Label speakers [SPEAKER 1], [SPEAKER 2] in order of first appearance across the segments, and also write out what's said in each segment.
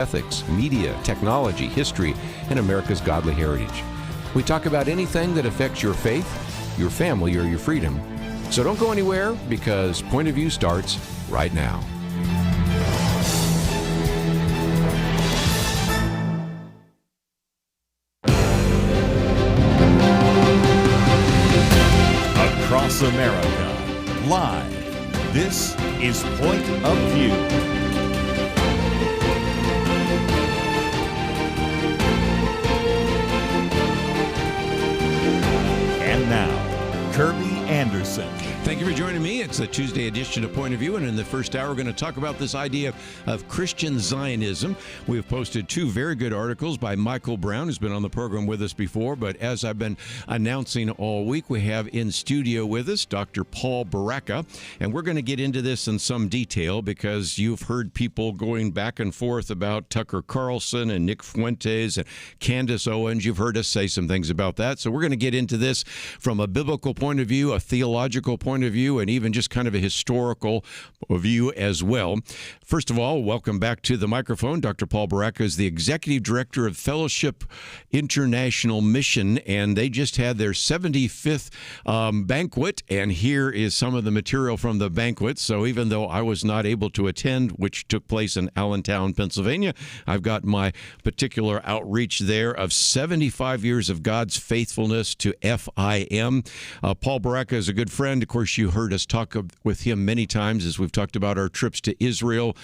[SPEAKER 1] ethics, media, technology, history, and America's godly heritage. We talk about anything that affects your faith, your family, or your freedom. So don't go anywhere, because Point of View starts right now.
[SPEAKER 2] Across America, live, this is Point of View. And now, Kerby Anderson.
[SPEAKER 1] Thank you for joining me. It's a Tuesday edition of Point of View, and in the first hour, we're going to talk about this idea of Christian Zionism. We've posted two very good articles by Michael Brown, who's been on the program with us before, but as I've been announcing all week, we have in studio with us Dr. Paul Barreca, and we're going to get into this in some detail because you've heard people going back and forth about Tucker Carlson and Nick Fuentes and Candace Owens. You've heard us say some things about that, so we're going to get into this from a biblical point of view, a theological point of view, and even just kind of a historical view as well. First of all, welcome back to the microphone. Dr. Paul Barreca is the Executive Director of Fellowship International Mission, and they just had their 75th banquet, and here is some of the material from the banquet. So even though I was not able to attend, which took place in Allentown, Pennsylvania, I've got my particular outreach there of 75 years of God's faithfulness to FIM. Paul Barreca is a good friend. Of course, you heard us talk with him many times as we've talked about our trips to Israel,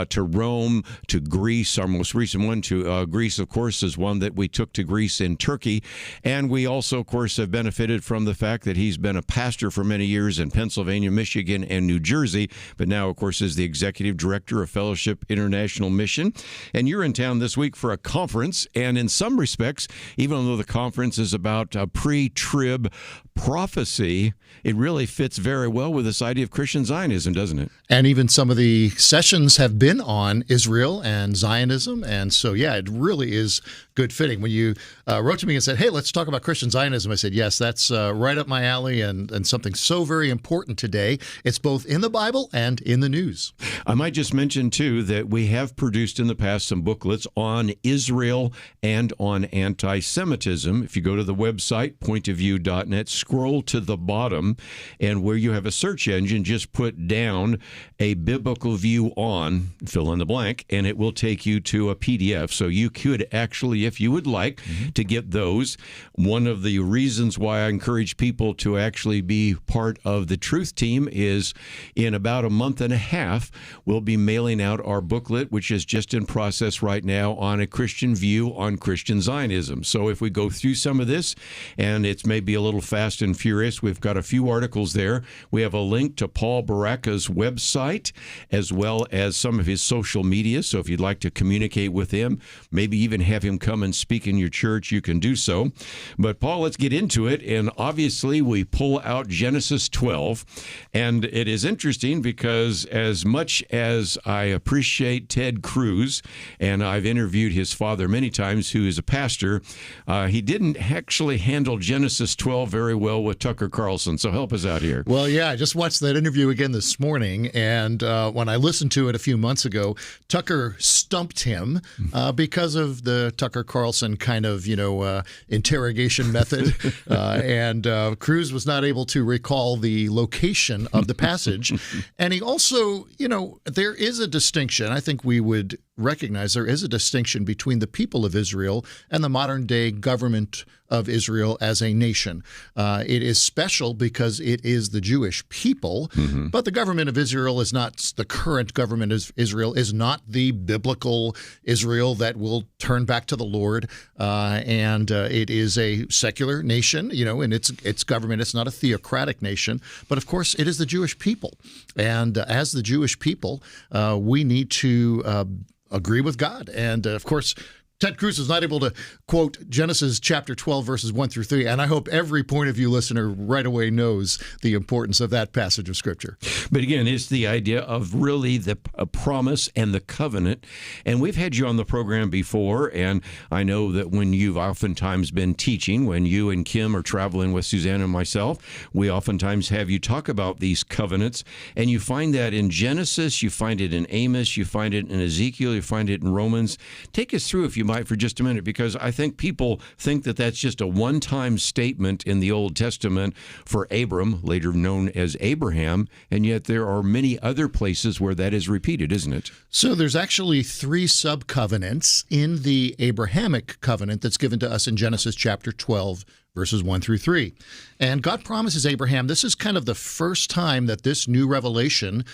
[SPEAKER 1] to Rome, to Greece. Our most recent one to Greece, of course, is one that we took to Greece and Turkey. And we also, of course, have benefited from the fact that he's been a pastor for many years in Pennsylvania, Michigan, and New Jersey, but now, of course, is the Executive Director of Fellowship International Mission. And you're in town this week for a conference, and in some respects, even though the conference is about pre-trib prophecy, it really fits very well with this idea of Christian Zionism, doesn't it?
[SPEAKER 3] And even some of the sessions have been on Israel and Zionism. And so, yeah, it really is good fitting. When you wrote to me and said, hey, let's talk about Christian Zionism, I said, yes, that's right up my alley and something so very important today. It's both in the Bible and in the news.
[SPEAKER 1] I might just mention, too, that we have produced in the past some booklets on Israel and on anti-Semitism. If you go to the website, pointofview.net, scroll to the bottom, and where you have a search engine, just put down a biblical view on, fill in the blank, and it will take you to a PDF. So you could actually, if you would like, to get those. One of the reasons why I encourage people to actually be part of the Truth Team is in about a month and a half, we'll be mailing out our booklet, which is just in process right now, on a Christian view on Christian Zionism. So if we go through some of this, and it's maybe a little fast and furious, we've got a few articles there. We have a link to Paul Barreca's website, as well as some of his social media. So if you'd like to communicate with him, maybe even have him come and speak in your church, you can do so. But Paul, let's get into it. And obviously, we pull out Genesis 12. And it is interesting because as much as I appreciate Ted Cruz, and I've interviewed his father many times, who is a pastor, he didn't actually handle Genesis 12 very well with Tucker Carlson. So help us out here.
[SPEAKER 3] Well, yeah, I just watched that interview again this morning, and when I listened to it a few months ago, Tucker stumped him because of the Tucker Carlson kind of, interrogation method, and Cruz was not able to recall the location of the passage. And he also, there is a distinction. I think we would recognize there is a distinction between the people of Israel and the modern-day government of Israel as a nation. It is special because it is the Jewish people, but the government of Israel is not, the current government of Israel is not the biblical Israel that will turn back to the Lord, and it is a secular nation, in its government. It's not a theocratic nation, but of course it is the Jewish people. And as the Jewish people, we need to agree with God. And of course, Ted Cruz is not able to quote Genesis chapter 12, verses 1 through 3, and I hope every point of view listener right away knows the importance of that passage of Scripture.
[SPEAKER 1] But again, it's the idea of really the promise and the covenant. And we've had you on the program before, and I know that when you've oftentimes been teaching, when you and Kim are traveling with Suzanne and myself, we oftentimes have you talk about these covenants, and you find that in Genesis, you find it in Amos, you find it in Ezekiel, you find it in Romans. Take us through, if you might, for just a minute, because I think people think that that's just a one-time statement in the Old Testament for Abram, later known as Abraham, and yet there are many other places where that is repeated, isn't it?
[SPEAKER 3] So there's actually 3 sub-covenants in the Abrahamic covenant that's given to us in Genesis chapter 12, verses 1 through 3. And God promises Abraham, this is kind of the first time that this new revelation,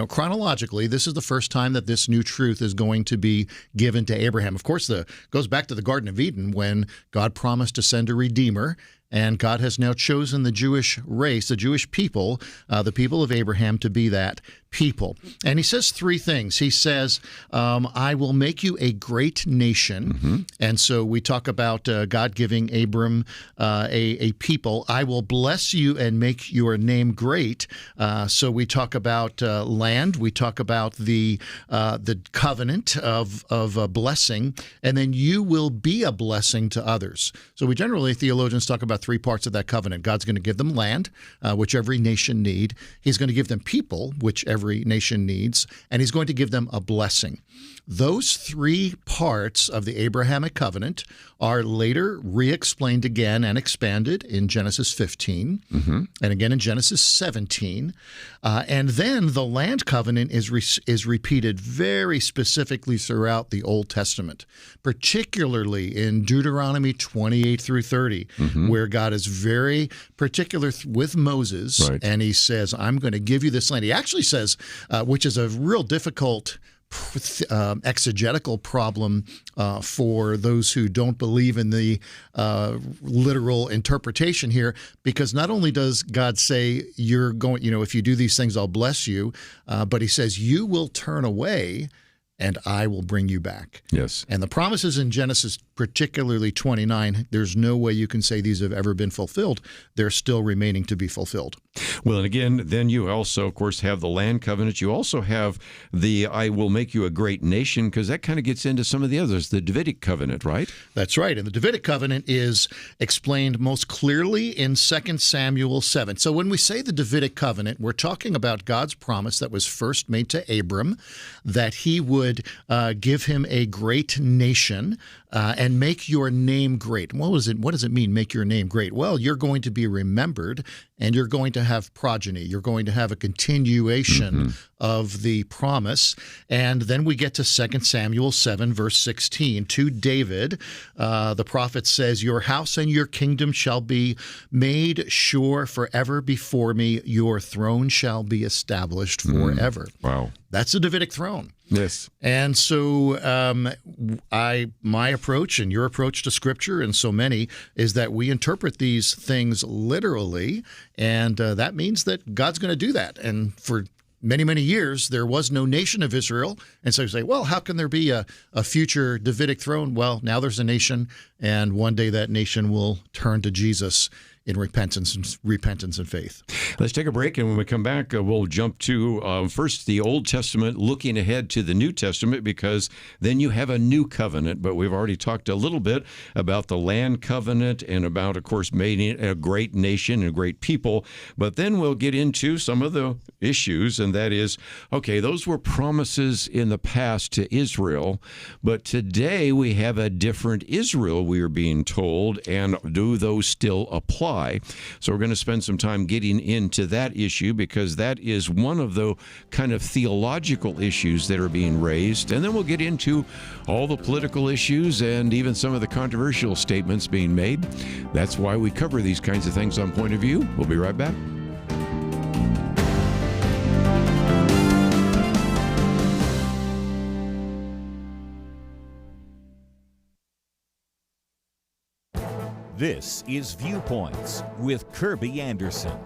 [SPEAKER 3] chronologically, this is the first time that this new truth is going to be given to Abraham. Of course, goes back to the Garden of Eden when God promised to send a Redeemer. And God has now chosen the Jewish race, the Jewish people, the people of Abraham, to be that people. And he says 3 things. He says, I will make you a great nation. Mm-hmm. And so we talk about God giving Abram a people. I will bless you and make your name great. So we talk about land. We talk about the covenant of a blessing. And then you will be a blessing to others. So we generally, theologians talk about 3 parts of that covenant. God's going to give them land, which every nation need. He's going to give them people, which every nation needs, and he's going to give them a blessing. Those 3 parts of the Abrahamic covenant are later re-explained again and expanded in Genesis 15 and again in Genesis 17. And then the land covenant is repeated very specifically throughout the Old Testament, particularly in Deuteronomy 28 through 30, where God is very particular with Moses, right. And he says, I'm going to give you this land. He actually says, which is a real difficult exegetical problem for those who don't believe in the literal interpretation here, because not only does God say you're going, if you do these things, I'll bless you, but he says you will turn away and I will bring you back.
[SPEAKER 1] Yes.
[SPEAKER 3] And the promises in Genesis, particularly 29, there's no way you can say these have ever been fulfilled. They're still remaining to be fulfilled.
[SPEAKER 1] Well, and again, then you also, of course, have the land covenant. You also have the I will make you a great nation, because that kind of gets into some of the others, the Davidic covenant, right?
[SPEAKER 3] That's right. And the Davidic covenant is explained most clearly in 2 Samuel 7. So when we say the Davidic covenant, we're talking about God's promise that was first made to Abram, that he would give him a great nation and make your name great. What does it mean, make your name great? Well, you're going to be remembered, and you're going to have progeny. You're going to have a continuation of the promise. And then we get to 2 Samuel 7, verse 16. To David, the prophet says, your house and your kingdom shall be made sure forever before me. Your throne shall be established forever.
[SPEAKER 1] Wow.
[SPEAKER 3] That's the Davidic throne.
[SPEAKER 1] Yes.
[SPEAKER 3] And so my approach and your approach to Scripture, and so many, is that we interpret these things literally, and that means that God's going to do that. And for many, many years, there was no nation of Israel. And so you say, well, how can there be a future Davidic throne? Well, now there's a nation, and one day that nation will turn to Jesus in repentance and faith.
[SPEAKER 1] Let's take a break, and when we come back, we'll jump to first the Old Testament, looking ahead to the New Testament, because then you have a new covenant. But we've already talked a little bit about the land covenant and about, of course, making a great nation and a great people. But then we'll get into some of the issues, and that is, okay, those were promises in the past to Israel, but today we have a different Israel, we are being told, and do those still apply? So we're going to spend some time getting into that issue, because that is one of the kind of theological issues that are being raised. And then we'll get into all the political issues and even some of the controversial statements being made. That's why we cover these kinds of things on Point of View. We'll be right back.
[SPEAKER 2] This is Viewpoints with Kerby Anderson.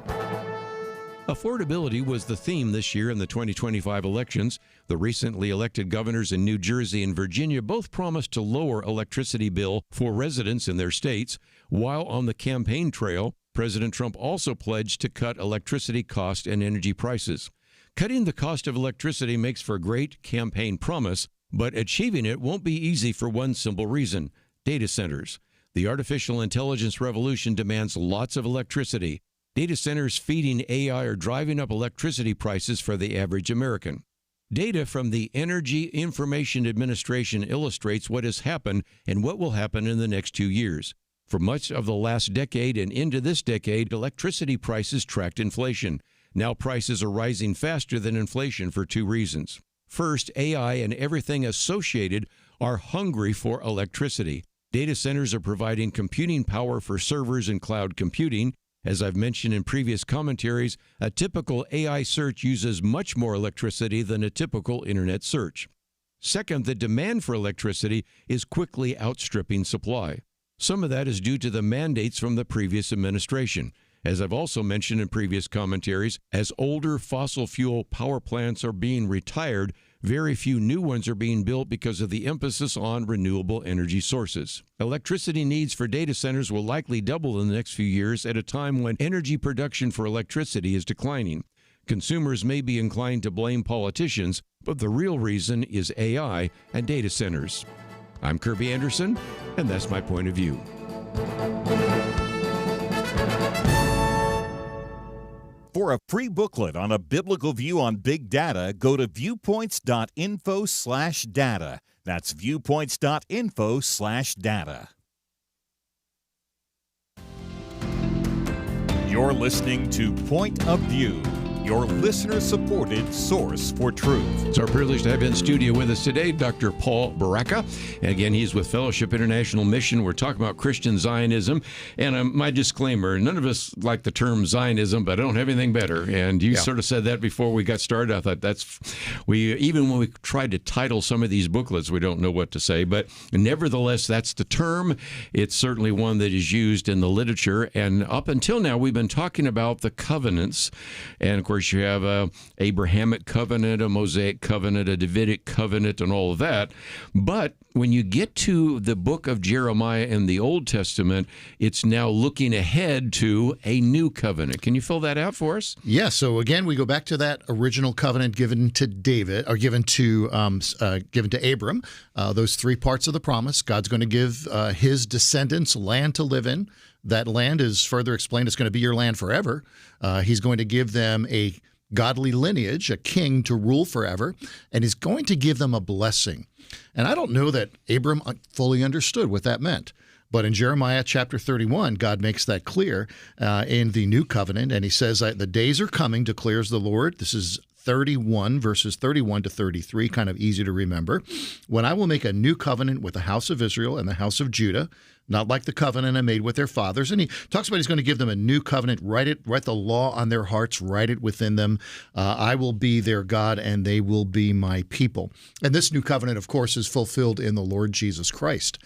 [SPEAKER 1] Affordability was the theme this year in the 2025 elections. The recently elected governors in New Jersey and Virginia both promised to lower electricity bill for residents in their states. While on the campaign trail, President Trump also pledged to cut electricity cost and energy prices. Cutting the cost of electricity makes for a great campaign promise, but achieving it won't be easy for one simple reason: data centers. The artificial intelligence revolution demands lots of electricity. Data centers feeding AI are driving up electricity prices for the average American. Data from the Energy Information Administration illustrates what has happened and what will happen in the next 2 years. For much of the last decade and into this decade, electricity prices tracked inflation. Now prices are rising faster than inflation for 2 reasons. First, AI and everything associated are hungry for electricity. Data centers are providing computing power for servers and cloud computing. As I've mentioned in previous commentaries, a typical AI search uses much more electricity than a typical internet search. Second, the demand for electricity is quickly outstripping supply. Some of that is due to the mandates from the previous administration. As I've also mentioned in previous commentaries, as older fossil fuel power plants are being retired, very few new ones are being built because of the emphasis on renewable energy sources. Electricity needs for data centers will likely double in the next few years at a time when energy production for electricity is declining. Consumers may be inclined to blame politicians, but the real reason is AI and data centers. I'm Kerby Anderson, and that's my point of view.
[SPEAKER 2] For a free booklet on a biblical view on big data, go to viewpoints.info/data. That's viewpoints.info/data. You're listening to Point of View, your listener-supported source for truth.
[SPEAKER 1] It's our privilege to have in studio with us today Dr. Paul Barreca. And again, he's with Fellowship International Mission. We're talking about Christian Zionism. And my disclaimer, none of us like the term Zionism, but I don't have anything better. And you sort of said that before we got started. I thought even when we tried to title some of these booklets, we don't know what to say. But nevertheless, that's the term. It's certainly one that is used in the literature. And up until now, we've been talking about the covenants. And of course, you have a Abrahamic covenant, a Mosaic covenant, a Davidic covenant, and all of that. But when you get to the book of Jeremiah in the Old Testament, it's now looking ahead to a new covenant. Can you fill that out for us?
[SPEAKER 3] Yeah. So again, we go back to that original covenant given to David, or given to Abram. Those 3 parts of the promise. God's going to give his descendants land to live in. That land is further explained. It's going to be your land forever. He's going to give them a godly lineage, a king to rule forever, and he's going to give them a blessing. And I don't know that Abram fully understood what that meant. But in Jeremiah chapter 31, God makes that clear in the new covenant. And he says, the days are coming, declares the Lord. This is 31, verses 31 to 33, kind of easy to remember. When I will make a new covenant with the house of Israel and the house of Judah, not like the covenant I made with their fathers. And he talks about he's going to give them a new covenant, write the law on their hearts, write it within them. I will be their God, and they will be my people. And this new covenant, of course, is fulfilled in the Lord Jesus Christ.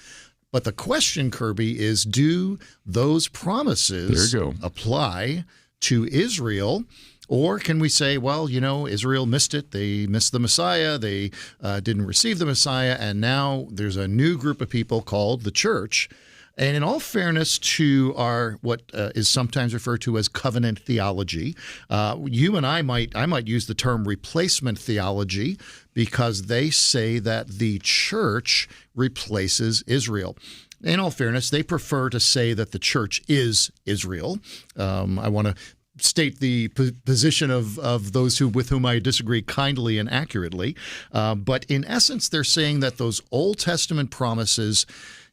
[SPEAKER 3] But the question, Kerby, is do those promises apply to Israel? Or can we say, well, Israel missed it. They missed the Messiah. They didn't receive the Messiah. And now there's a new group of people called the church. And in all fairness to our what is sometimes referred to as covenant theology, you and I might use the term replacement theology because they say that the church replaces Israel. In all fairness, they prefer to say that the church is Israel. I want to state the position of those with whom I disagree kindly and accurately. But in essence, they're saying that those Old Testament promises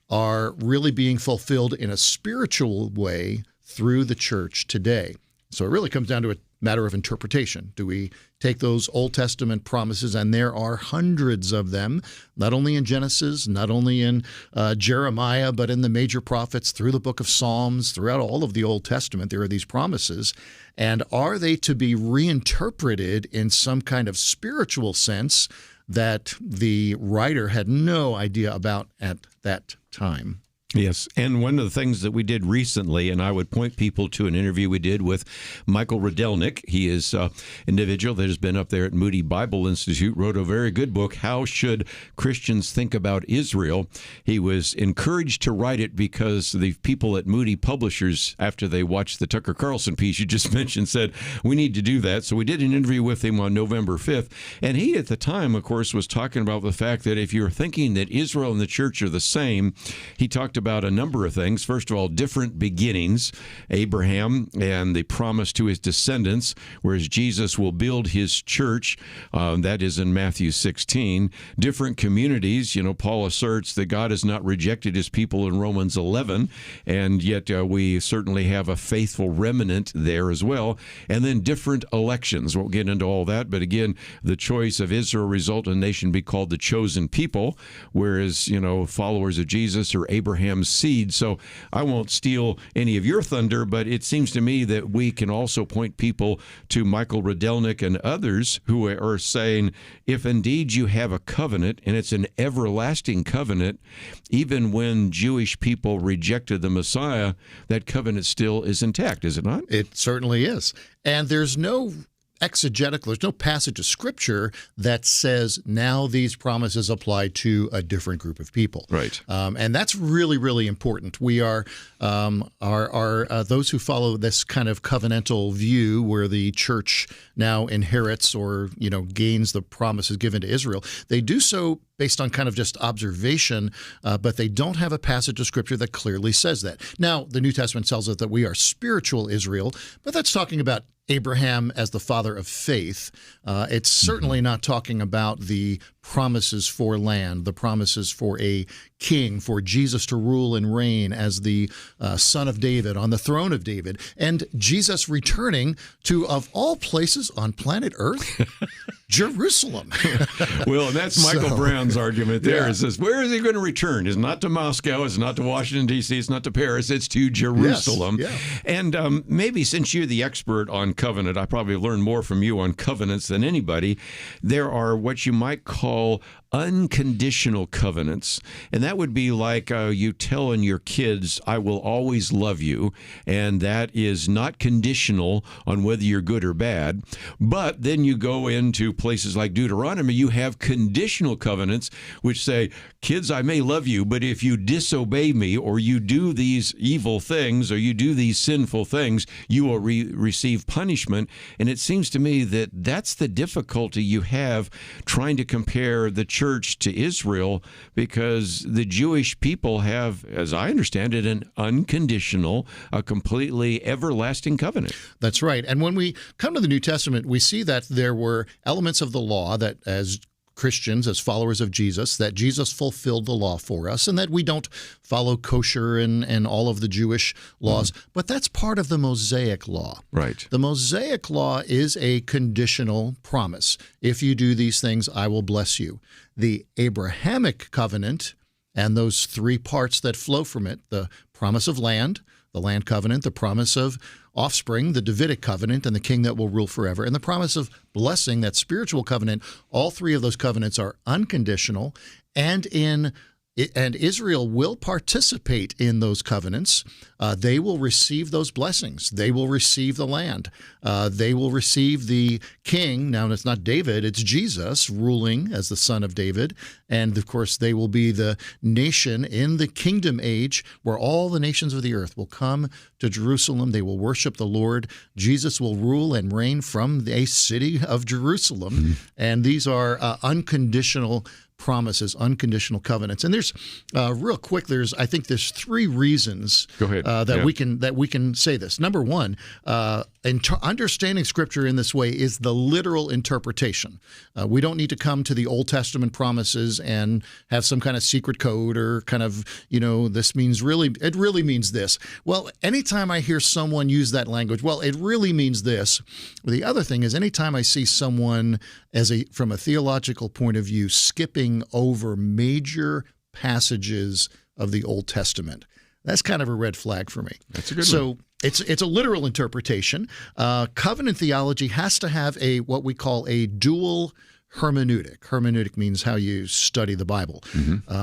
[SPEAKER 3] are really being fulfilled in a spiritual way through the church today. So it really comes down to a matter of interpretation. Do we take those Old Testament promises, and there are hundreds of them, not only in Genesis, not only in Jeremiah, but in the major prophets, through the book of Psalms, throughout all of the Old Testament, there are these promises. And are they to be reinterpreted in some kind of spiritual sense that the writer had no idea about at that time?
[SPEAKER 1] Yes, and one of the things that we did recently, and I would point people to an interview we did with Michael Rydelnik. He is an individual that has been up there at Moody Bible Institute, wrote a very good book, How Should Christians Think About Israel? He was encouraged to write it because the people at Moody Publishers, after they watched the Tucker Carlson piece you just mentioned, said, we need to do that. So we did an interview with him on November 5th, and he at the time, of course, was talking about the fact that if you're thinking that Israel and the church are the same, he talked about a number of things. First of all, different beginnings, Abraham and the promise to his descendants, whereas Jesus will build his church. That is in Matthew 16. Different communities. Paul asserts that God has not rejected his people in Romans 11, and yet we certainly have a faithful remnant there as well. And then different elections. Won't get into all that, but again, the choice of Israel result in a nation be called the chosen people, whereas, followers of Jesus are Abraham's seed. So I won't steal any of your thunder, but it seems to me that we can also point people to Michael Rydelnik and others who are saying, if indeed you have a covenant, and it's an everlasting covenant, even when Jewish people rejected the Messiah, that covenant still is intact, is it not?
[SPEAKER 3] It certainly is. And there's no exegetical, there's no passage of Scripture that says now these promises apply to a different group of people.
[SPEAKER 1] Right.
[SPEAKER 3] And that's really, really important. We are those who follow this kind of covenantal view where the church now inherits or, gains the promises given to Israel. They do so based on kind of just observation, but they don't have a passage of Scripture that clearly says that. Now, the New Testament tells us that we are spiritual Israel, but that's talking about Abraham as the father of faith. It's certainly not talking about the promises for land, the promises for a king, for Jesus to rule and reign as the son of David on the throne of David, and Jesus returning to, of all places on planet Earth, Jerusalem.
[SPEAKER 1] Well, and that's Michael Brown's argument there.
[SPEAKER 3] Yeah.
[SPEAKER 1] Is this, where is he going to return? It's not to Moscow. It's not to Washington, D.C. It's not to Paris. It's to Jerusalem.
[SPEAKER 3] Yes. Yeah.
[SPEAKER 1] And maybe since you're the expert on covenant, I probably learned more from you on covenants than anybody. There are what you might call unconditional covenants. And that would be like you telling your kids, I will always love you. And that is not conditional on whether you're good or bad. But then you go into places like Deuteronomy, you have conditional covenants which say, kids, I may love you, but if you disobey me or you do these evil things or you do these sinful things, you will receive punishment. And it seems to me that that's the difficulty you have trying to compare the church to Israel, because the Jewish people have, as I understand it, an unconditional, a completely everlasting covenant.
[SPEAKER 3] That's right. And when we come to the New Testament, we see that there were elements of the law that, as Christians, as followers of Jesus, that Jesus fulfilled the law for us, and that we don't follow kosher and all of the Jewish laws. But that's part of the Mosaic law.
[SPEAKER 1] Right.
[SPEAKER 3] The Mosaic law is a conditional promise. If you do these things, I will bless you. The Abrahamic covenant and those three parts that flow from it, the promise of land, the land covenant, the promise of offspring, the Davidic covenant, and the king that will rule forever, and the promise of blessing, that spiritual covenant, all three of those covenants are unconditional, and Israel will participate in those covenants. They will receive those blessings. They will receive the land. They will receive the king. Now, it's not David, it's Jesus ruling as the son of David. And, of course, they will be the nation in the kingdom age where all the nations of the earth will come to Jerusalem. They will worship the Lord. Jesus will rule and reign from a city of Jerusalem. Mm-hmm. And these are unconditional promises, unconditional covenants. And there's real quick, I think there's three reasons that we can say this. Number one, understanding Scripture in this way is the literal interpretation. We don't need to come to the Old Testament promises and have some kind of secret code or kind of, this means it really means this. Well, anytime I hear someone use that language, well, it really means this. The other thing is anytime I see someone from a theological point of view skipping over major passages of the Old Testament, that's kind of a red flag for me.
[SPEAKER 1] That's a good one.
[SPEAKER 3] So it's a literal interpretation. Covenant theology has to have what we call a dual hermeneutic. Hermeneutic means how you study the Bible.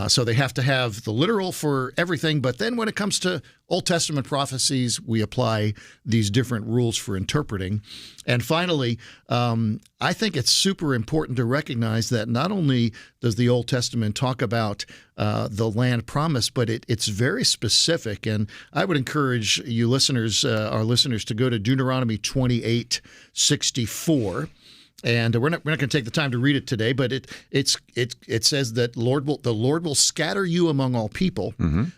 [SPEAKER 3] So they have to have the literal for everything, but then when it comes to Old Testament prophecies, we apply these different rules for interpreting. And finally, I think it's super important to recognize that not only does the Old Testament talk about the land promise, but it's very specific. And I would encourage you listeners, our listeners, to go to Deuteronomy 28:64. And we're not going to take the time to read it today, but it says that the Lord will scatter you among all people.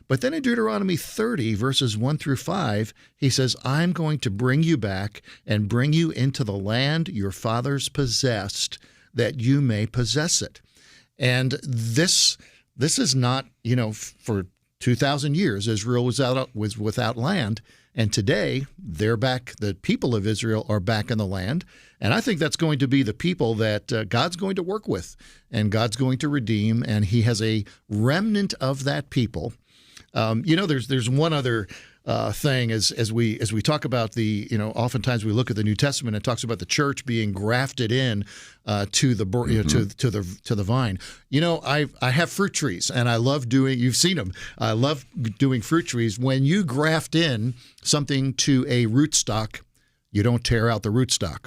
[SPEAKER 3] But then in Deuteronomy 30, verses 1 through 5, he says, I'm going to bring you back and bring you into the land your fathers possessed, that you may possess it. And this is not, for 2,000 years, Israel was without land. And today, they're back. The people of Israel are back in the land. And I think that's going to be the people that God's going to work with and God's going to redeem. And he has a remnant of that people. There's one other thing as we talk about oftentimes we look at the New Testament and it talks about the church being grafted in to the to the vine. I have fruit trees and I love doing. You've seen them. I love doing fruit trees. When you graft in something to a rootstock, you don't tear out the rootstock.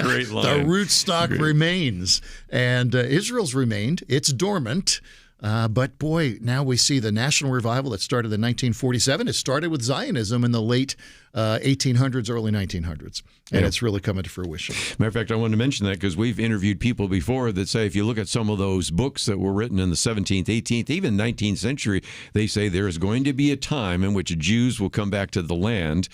[SPEAKER 1] Great line.
[SPEAKER 3] The rootstock remains, and Israel's remained. It's dormant. But boy, now we see the national revival that started in 1947. It started with Zionism in the late 1800s, early 1900s. And it's really coming to fruition.
[SPEAKER 1] Matter of fact, I wanted to mention that because we've interviewed people before that say if you look at some of those books that were written in the 17th, 18th, even 19th century, they say there is going to be a time in which Jews will come back to the land.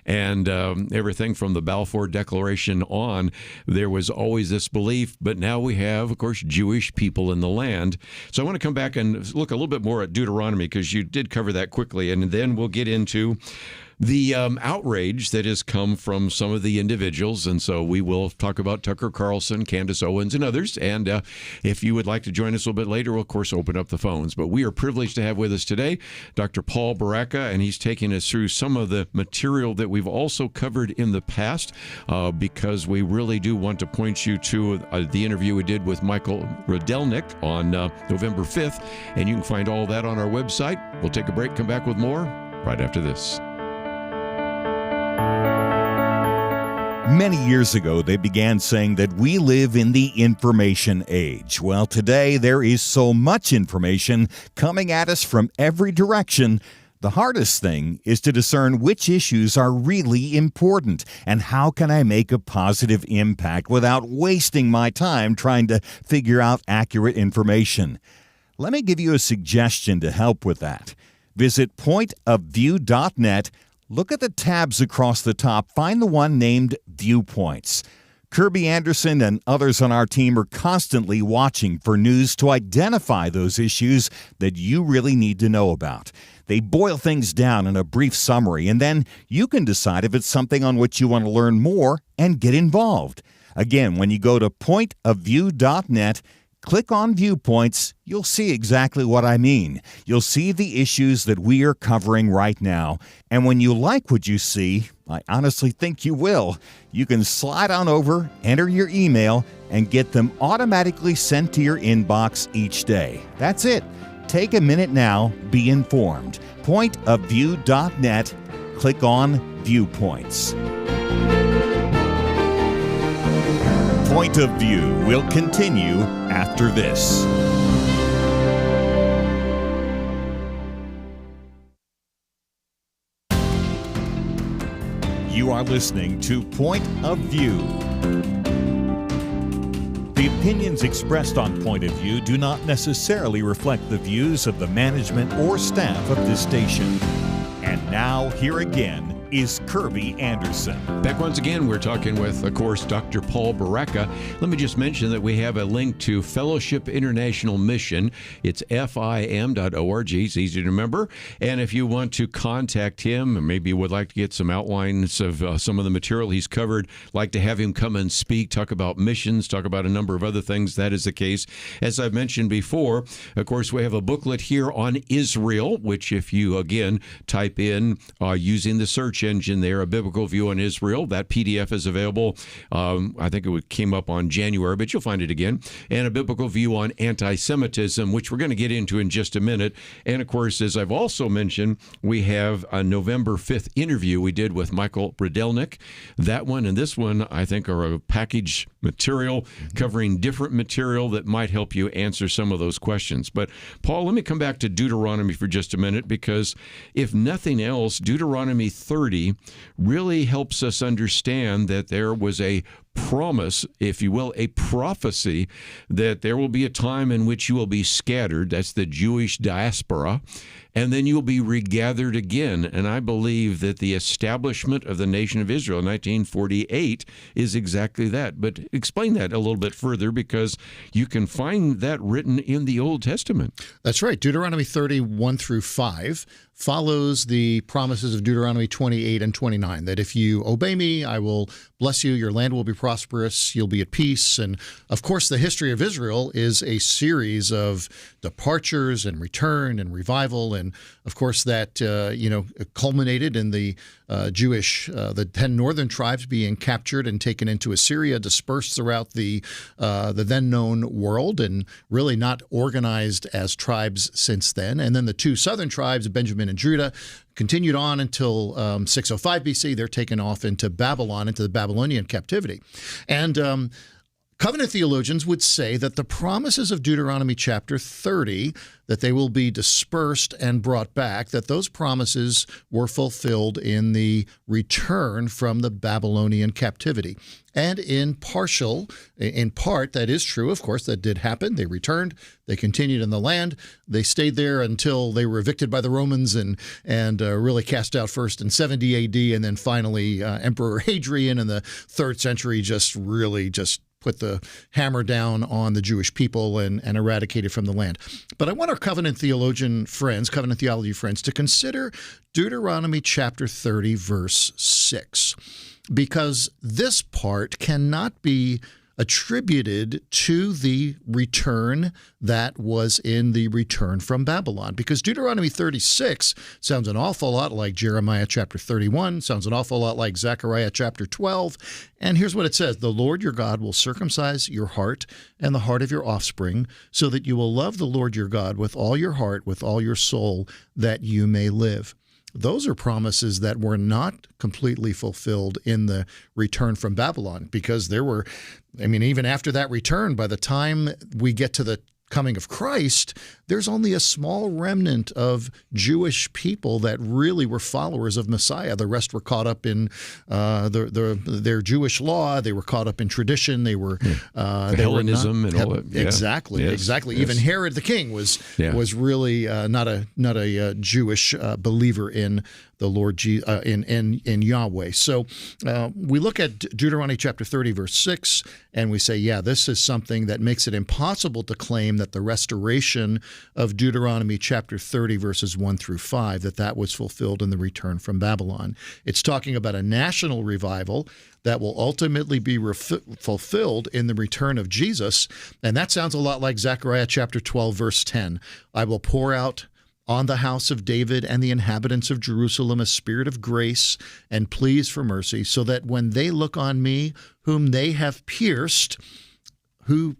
[SPEAKER 1] And everything from the Balfour Declaration on, there was always this belief. But now we have, of course, Jewish people in the land. So I want to come back and look a little bit more at Deuteronomy because you did cover that quickly. And then we'll get into the outrage that has come from some of the individuals. And so we will talk about Tucker Carlson, Candace Owens, and others. And if you would like to join us a little bit later, we'll, of course, open up the phones. But we are privileged to have with us today Dr. Paul Barreca, and he's taking us through some of the material that we've also covered in the past because we really do want to point you to the interview we did with Michael Rodelnik on November 5th. And you can find all that on our website. We'll take a break, come back with more right after this.
[SPEAKER 2] Many years ago, they began saying that we live in the information age. Well, today there is so much information coming at us from every direction. The hardest thing is to discern which issues are really important and how can I make a positive impact without wasting my time trying to figure out accurate information. Let me give you a suggestion to help with that. Visit pointofview.net. Look at the tabs across the top. Find the one named Viewpoints. Kerby Anderson and others on our team are constantly watching for news to identify those issues that you really need to know about. They boil things down in a brief summary, and then you can decide if it's something on which you want to learn more and get involved. Again, when you go to pointofview.net, click on Viewpoints, you'll see exactly what I mean. You'll see the issues that we are covering right now. And when you like what you see, I honestly think you will, you can slide on over, enter your email, and get them automatically sent to your inbox each day. That's it. Take a minute now, be informed. Pointofview.net, click on Viewpoints. Point of View will continue after this. You are listening to Point of View. The opinions expressed on Point of View do not necessarily reflect the views of the management or staff of this station. And now, here again, is Kerby Anderson.
[SPEAKER 1] Back once again, we're talking with, of course, Dr. Paul Barreca. Let me just mention that we have a link to Fellowship International Mission. It's FIM.org. It's easy to remember. And if you want to contact him, or maybe would like to get some outlines of some of the material he's covered, like to have him come and speak, talk about missions, talk about a number of other things, that is the case. As I've mentioned before, of course, we have a booklet here on Israel, which if you, again, type in using the search search engine there, A Biblical View on Israel. That PDF is available. I think came up on January, but you'll find it again. And A Biblical View on Anti-Semitism, which we're going to get into in just a minute. And, of course, as I've also mentioned, we have a November 5th interview we did with Michael Rydelnik. That one and this one, I think, are a package material covering different material that might help you answer some of those questions. But, Paul, let me come back to Deuteronomy for just a minute, because if nothing else, Deuteronomy 30 really helps us understand that there was a promise, if you will, a prophecy that there will be a time in which you will be scattered. That's the Jewish diaspora. And then you'll be regathered again. And I believe that the establishment of the nation of Israel in 1948 is exactly that. But explain that a little bit further, because you can find that written in the Old Testament.
[SPEAKER 3] That's right. Deuteronomy 31 through 5 follows the promises of Deuteronomy 28 and 29, that if you obey me, I will bless you, your land will be prosperous, you'll be at peace. And, of course, the history of Israel is a series of departures and return and revival. And, of course, that, culminated in the the 10 northern tribes being captured and taken into Assyria, dispersed throughout the then known world, and really not organized as tribes since then. And then the two southern tribes, Benjamin and Judah, continued on until 605 BC. They're taken off into Babylon, into the Babylonian captivity. And covenant theologians would say that the promises of Deuteronomy chapter 30, that they will be dispersed and brought back, that those promises were fulfilled in the return from the Babylonian captivity. And in part, that is true. Of course, that did happen. They returned. They continued in the land. They stayed there until they were evicted by the Romans and really cast out first in 70 AD, and then finally Emperor Hadrian in the 3rd century just put the hammer down on the Jewish people and eradicated from the land. But I want our covenant theology friends, to consider Deuteronomy chapter 30, verse 6, because this part cannot be attributed to the return that was in the return from Babylon. Because Deuteronomy 36 sounds an awful lot like Jeremiah chapter 31, sounds an awful lot like Zechariah chapter 12. And here's what it says: the Lord your God will circumcise your heart and the heart of your offspring, so that you will love the Lord your God with all your heart, with all your soul, that you may live. Those are promises that were not completely fulfilled in the return from Babylon, because there were, even after that return, by the time we get to the coming of Christ, there's only a small remnant of Jewish people that really were followers of Messiah. The rest were caught up in their Jewish law. They were caught up in tradition. They were
[SPEAKER 1] Hellenism and all that.
[SPEAKER 3] Exactly,
[SPEAKER 1] yes,
[SPEAKER 3] exactly.
[SPEAKER 1] Yes.
[SPEAKER 3] Even Herod the king was really not a Jewish believer in the Lord in Yahweh. So we look at Deuteronomy chapter 30, verse 6, and we say, this is something that makes it impossible to claim that the restoration of Deuteronomy chapter 30, verses 1 through 5, that was fulfilled in the return from Babylon. It's talking about a national revival that will ultimately be fulfilled in the return of Jesus. And that sounds a lot like Zechariah chapter 12, verse 10. I will pour out on the house of David and the inhabitants of Jerusalem a spirit of grace and pleas for mercy, so that when they look on me, whom they have pierced, who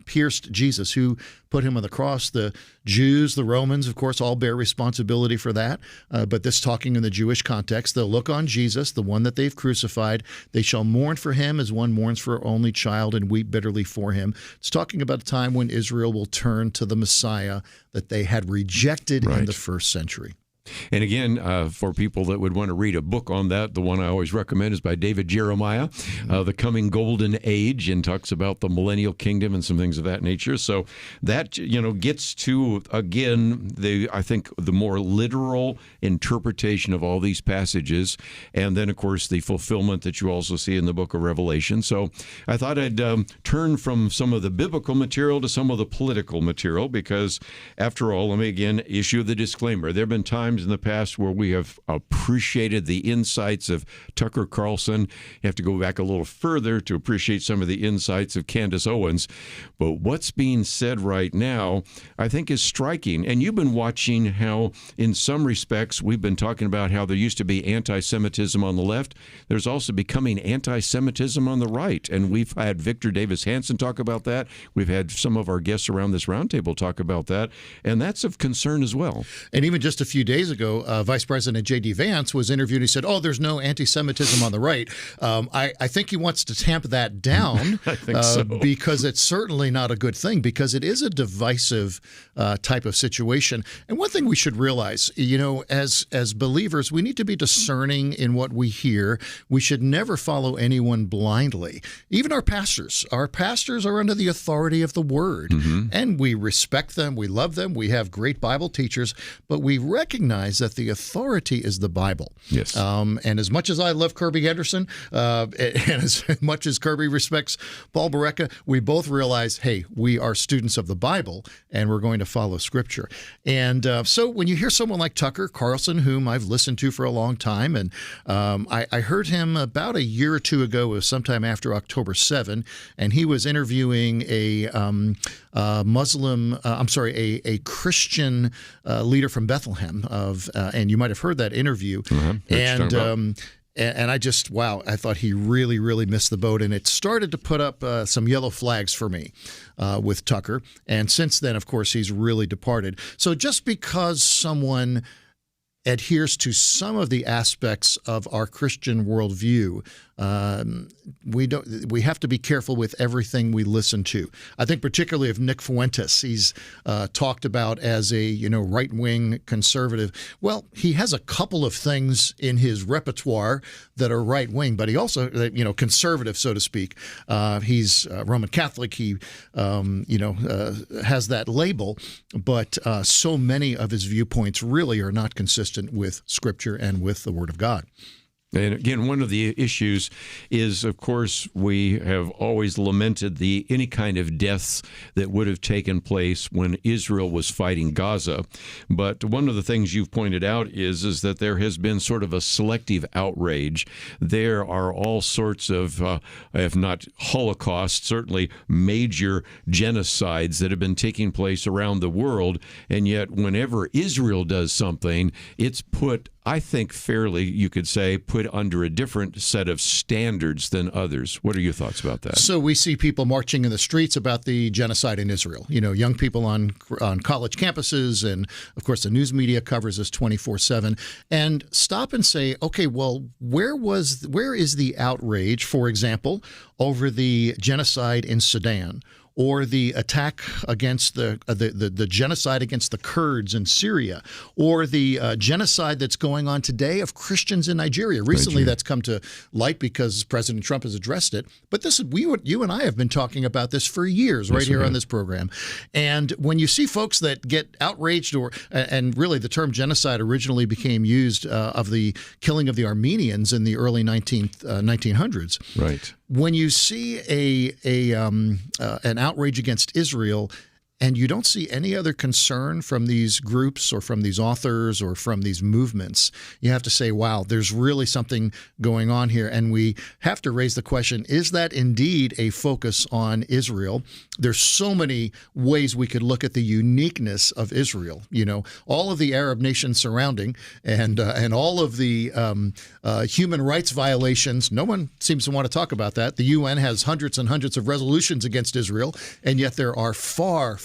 [SPEAKER 3] pierced Jesus, who put him on the cross? The Jews, the Romans, of course, all bear responsibility for that. But this talking in the Jewish context, they'll look on Jesus, the one that they've crucified. They shall mourn for him as one mourns for her only child, and weep bitterly for him. It's talking about a time when Israel will turn to the Messiah that they had rejected in the first century.
[SPEAKER 1] And again, for people that would want to read a book on that, the one I always recommend is by David Jeremiah, The Coming Golden Age, and talks about the millennial kingdom and some things of that nature. So that, gets to, again, I think the more literal interpretation of all these passages. And then, of course, the fulfillment that you also see in the book of Revelation. So I thought I'd turn from some of the biblical material to some of the political material, because after all, let me again issue the disclaimer. There have been times times in the past where we have appreciated the insights of Tucker Carlson. You have to go back a little further to appreciate some of the insights of Candace Owens. But what's being said right now, I think, is striking. And you've been watching how, in some respects, we've been talking about how there used to be anti-Semitism on the left. There's also becoming anti-Semitism on the right. And we've had Victor Davis Hanson talk about that. We've had some of our guests around this roundtable talk about that. And that's of concern as well.
[SPEAKER 3] And even just a few days ago, Vice President J.D. Vance was interviewed. He said, there's no anti-Semitism on the right. I think he wants to tamp that down
[SPEAKER 1] I think so.
[SPEAKER 3] Because it's certainly not a good thing, because it is a divisive type of situation. And one thing we should realize, as believers, we need to be discerning in what we hear. We should never follow anyone blindly. Even our pastors are under the authority of the Word. Mm-hmm. And we respect them. We love them. We have great Bible teachers. But we recognize that the authority is the Bible.
[SPEAKER 1] Yes.
[SPEAKER 3] And as much as I love Kerby Anderson, and as much as Kerby respects Paul Barreca, we both realize, hey, we are students of the Bible, and we're going to follow Scripture. And so when you hear someone like Tucker Carlson, whom I've listened to for a long time, and I heard him about a year or two ago, it was sometime after October 7, and he was interviewing a Christian leader from Bethlehem, and you might have heard that interview. And I just, I thought he really, really missed the boat. And it started to put up some yellow flags for me with Tucker. And since then, of course, he's really departed. So just because someone adheres to some of the aspects of our Christian worldview, we have to be careful with everything we listen to. I think particularly of Nick Fuentes. He's talked about as a right-wing conservative. Well, he has a couple of things in his repertoire that are right-wing, but he also conservative, so to speak. He's Roman Catholic. He has that label, but so many of his viewpoints really are not consistent with Scripture and with the Word of God.
[SPEAKER 1] And again, one of the issues is, of course, we have always lamented any kind of deaths that would have taken place when Israel was fighting Gaza. But one of the things you've pointed out is that there has been sort of a selective outrage. There are all sorts of, if not Holocaust, certainly major genocides that have been taking place around the world. And yet, whenever Israel does something, it's put, I think fairly, you could say, put under a different set of standards than others. What are your thoughts about that?
[SPEAKER 3] So we see people marching in the streets about the genocide in Israel. Young people on college campuses, and of course the news media covers this 24/7. And stop and say, okay, well, where is the outrage, for example, over the genocide in Sudan? Or the attack against the genocide against the Kurds in Syria, or the genocide that's going on today of Christians in Nigeria. Recently, that's come to light because President Trump has addressed it. But you and I have been talking about this for years, right here on this program. And when you see folks that get outraged, and really the term genocide originally became used of the killing of the Armenians in the early 1900s.
[SPEAKER 1] Right.
[SPEAKER 3] When you see an outrage against Israel, and you don't see any other concern from these groups or from these authors or from these movements, you have to say, wow, there's really something going on here. And we have to raise the question, is that indeed a focus on Israel? There's so many ways we could look at the uniqueness of Israel. All of the Arab nations surrounding and all of the human rights violations. No one seems to want to talk about that. The UN has hundreds and hundreds of resolutions against Israel, and yet there are far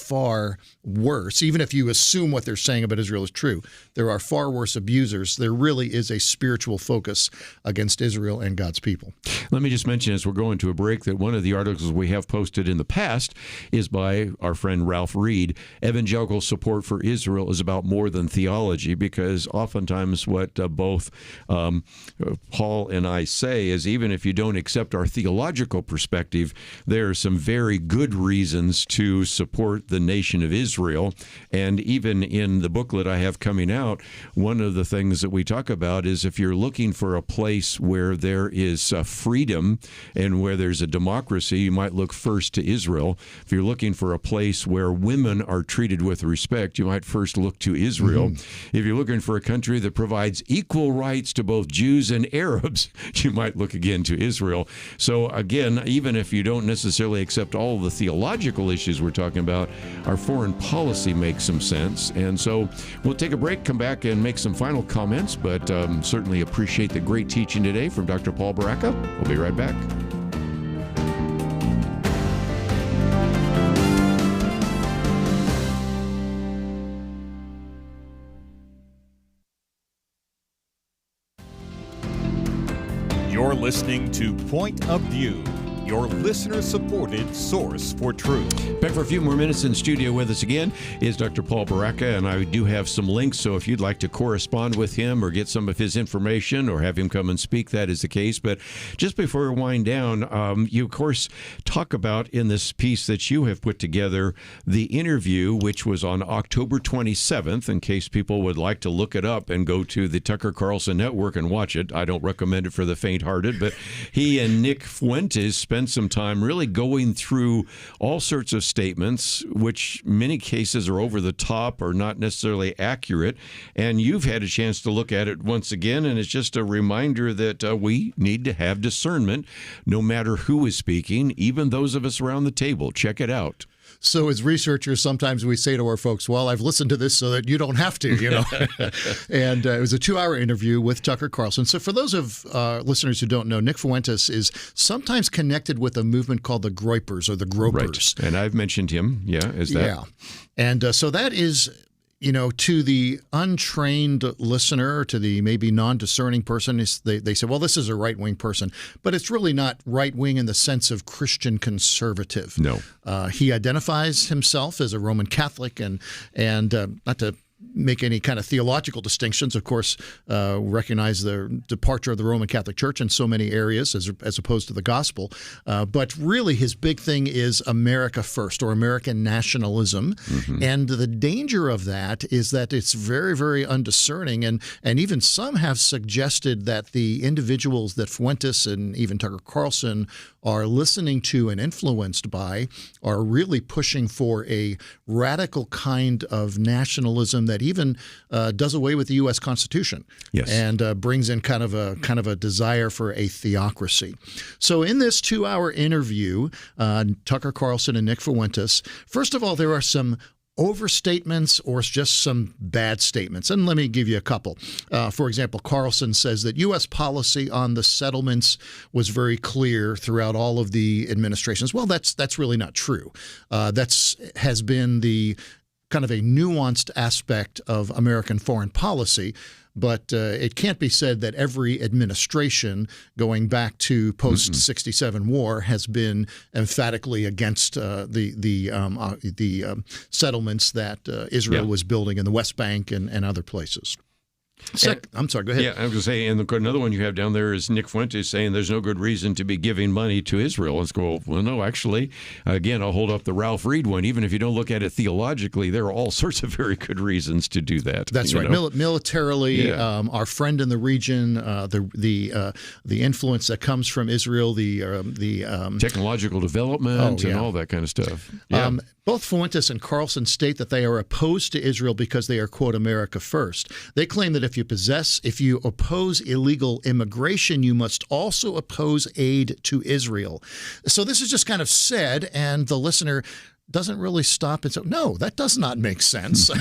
[SPEAKER 3] worse. Even if you assume what they're saying about Israel is true, there are far worse abusers. There really is a spiritual focus against Israel and God's people.
[SPEAKER 1] Let me just mention as we're going to a break that one of the articles we have posted in the past is by our friend Ralph Reed. Evangelical support for Israel is about more than theology, because oftentimes what both Paul and I say is, even if you don't accept our theological perspective, there are some very good reasons to support the nation of Israel. And even in the booklet I have coming out, one of the things that we talk about is if you're looking for a place where there is freedom and where there's a democracy, you might look first to Israel. If you're looking for a place where women are treated with respect, you might first look to Israel. If you're looking for a country that provides equal rights to both Jews and Arabs, you might look again to Israel. So again, even if you don't necessarily accept all of the theological issues we're talking about, our foreign policy makes some sense. And so we'll take a break, come back and make some final comments, but certainly appreciate the great teaching today from Dr. Paul Barreca. We'll be right back.
[SPEAKER 2] You're listening to Point of View, your listener-supported source for truth.
[SPEAKER 1] Back for a few more minutes in studio with us again is Dr. Paul Barreca, and I do have some links, so if you'd like to correspond with him or get some of his information or have him come and speak, that is the case. But just before we wind down, you, of course, talk about in this piece that you have put together the interview, which was on October 27th, in case people would like to look it up and go to the Tucker Carlson Network and watch it. I don't recommend it for the faint-hearted, but he and Nick Fuentes spent some time really going through all sorts of statements, which many cases are over the top or not necessarily accurate. And you've had a chance to look at it once again, and it's just a reminder that we need to have discernment no matter who is speaking, even those of us around the table. Check it out.
[SPEAKER 3] So as researchers, sometimes we say to our folks, well, I've listened to this so that you don't have to, you know. And it was a 2-hour interview with Tucker Carlson. So for those of listeners who don't know, Nick Fuentes is sometimes connected with a movement called the Groypers or the Gropers.
[SPEAKER 1] Right. And I've mentioned him, as that.
[SPEAKER 3] Yeah. And so that is, you know, to the untrained listener, to the maybe non-discerning person, they say, well, this is a right-wing person. But it's really not right-wing in the sense of Christian conservative.
[SPEAKER 1] No.
[SPEAKER 3] He identifies himself as a Roman Catholic, and not to make any kind of theological distinctions, of course, recognize the departure of the Roman Catholic Church in so many areas as opposed to the gospel. But really his big thing is America first, or American nationalism. And the danger of that is that it's very, very undiscerning. And even some have suggested that the individuals that Fuentes and even Tucker Carlson are listening to and influenced by are really pushing for a radical kind of nationalism that even does away with the U.S. Constitution.
[SPEAKER 1] Yes.
[SPEAKER 3] And brings in kind of a desire for a theocracy. So in this 2-hour interview, Tucker Carlson and Nick Fuentes, first of all, there are some overstatements or just some bad statements. And let me give you a couple. For example, Carlson says that U.S. policy on the settlements was very clear throughout all of the administrations. Well, that's really not true. Has been the kind of a nuanced aspect of American foreign policy. But it can't be said that every administration going back to post-67 war has been emphatically against the settlements that Israel was building in the West Bank and other places. I'm sorry, go ahead.
[SPEAKER 1] Yeah, I was going to say, and another one you have down there is Nick Fuentes saying there's no good reason to be giving money to Israel. Let's go, well, no, actually, again, I'll hold up the Ralph Reed one. Even if you don't look at it theologically, there are all sorts of very good reasons to do that.
[SPEAKER 3] That's right. Militarily, our friend in the region, the influence that comes from Israel, the
[SPEAKER 1] technological development and all that kind of stuff. Yeah.
[SPEAKER 3] Both Fuentes and Carlson state that they are opposed to Israel because they are, quote, America first. They claim that if you oppose illegal immigration, you must also oppose aid to Israel. So this is just kind of said, and the listener doesn't really stop and say, no, that does not make sense.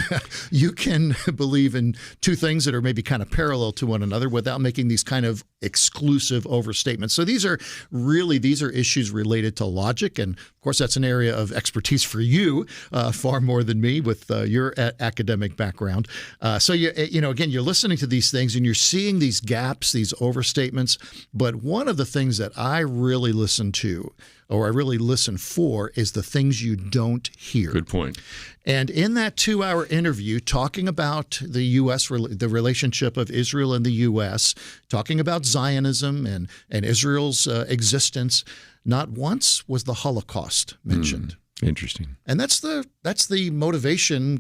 [SPEAKER 3] You can believe in two things that are maybe kind of parallel to one another without making these kind of exclusive overstatements. So these are issues related to logic. And of course, that's an area of expertise for you, far more than me with your academic background. So, again, you're listening to these things and you're seeing these gaps, these overstatements. But one of the things that I really listen to, or I really listen for, is the things you don't hear.
[SPEAKER 1] Good point.
[SPEAKER 3] And in that 2-hour interview, talking about the U.S., the relationship of Israel and the U.S., talking about Zionism and Israel's existence, not once was the Holocaust mentioned.
[SPEAKER 1] Interesting.
[SPEAKER 3] And that's the motivation,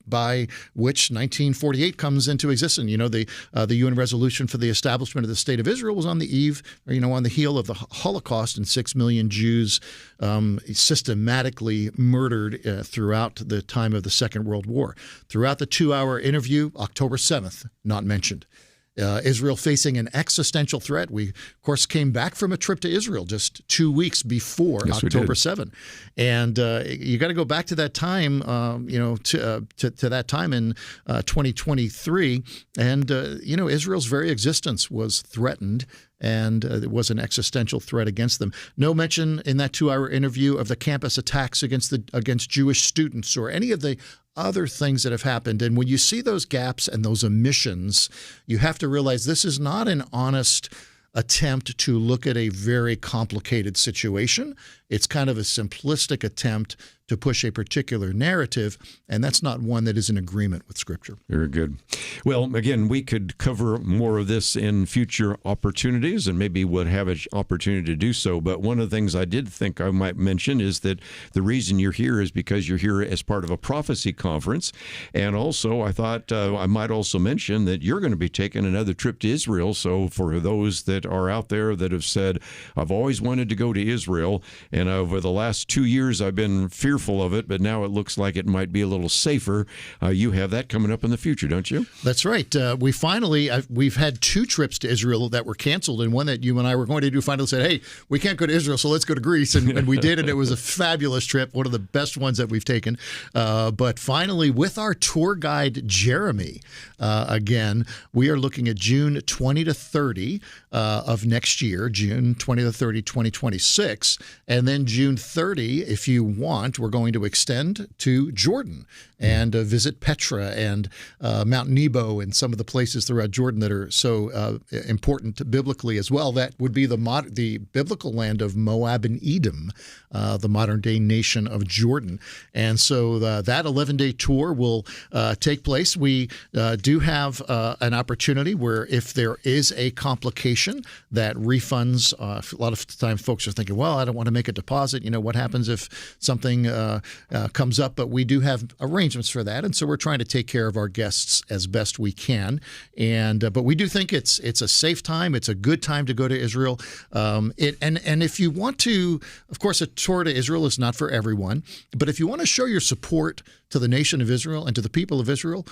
[SPEAKER 3] by which 1948 comes into existence. The UN resolution for the establishment of the State of Israel was on the eve, on the heel of the Holocaust, and 6 million Jews systematically murdered throughout the time of the Second World War. Throughout the 2-hour interview, October 7th, not mentioned. Israel facing an existential threat. We, of course, came back from a trip to Israel just 2 weeks before October 7. And you got to go back to that time, to that time in 2023. And, Israel's very existence was threatened, and it was an existential threat against them. No mention in that 2-hour interview of the campus attacks against Jewish students or any of the other things that have happened. And when you see those gaps and those omissions, you have to realize this is not an honest attempt to look at a very complicated situation. It's kind of a simplistic attempt to push a particular narrative, and that's not one that is in agreement with Scripture.
[SPEAKER 1] Very good. Well, again, we could cover more of this in future opportunities, and maybe we'll have an opportunity to do so. But one of the things I did think I might mention is that the reason you're here is because you're here as part of a prophecy conference. And also, I thought I might also mention that you're going to be taking another trip to Israel. So for those that are out there that have said, I've always wanted to go to Israel, and over the last 2 years I've been fearful of it, but now it looks like it might be a little safer. You have that coming up in the future, don't you?
[SPEAKER 3] That's right. We've had 2 trips to Israel that were canceled, and one that you and I were going to do finally said, hey, we can't go to Israel, so let's go to Greece. And we did, and it was a fabulous trip, one of the best ones that we've taken. But finally, with our tour guide, Jeremy, again, we are looking at June 20 to 30 of next year, June 20 to 30, 2026. And then June 30, if you want, we're going to extend to Jordan and visit Petra and Mount Nebo and some of the places throughout Jordan that are so important biblically as well. That would be the biblical land of Moab and Edom, the modern-day nation of Jordan. And so that 11-day tour will take place. We do have an opportunity where if there is a complication that refunds, a lot of times folks are thinking, well, I don't want to make a deposit. What happens if something comes up? But we do have arrangements for that, and so we're trying to take care of our guests as best we can. And but we do think it's a safe time. It's a good time to go to Israel. And if you want to, of course, a tour to Israel is not for everyone. But if you want to show your support to the nation of Israel and to the people of Israel,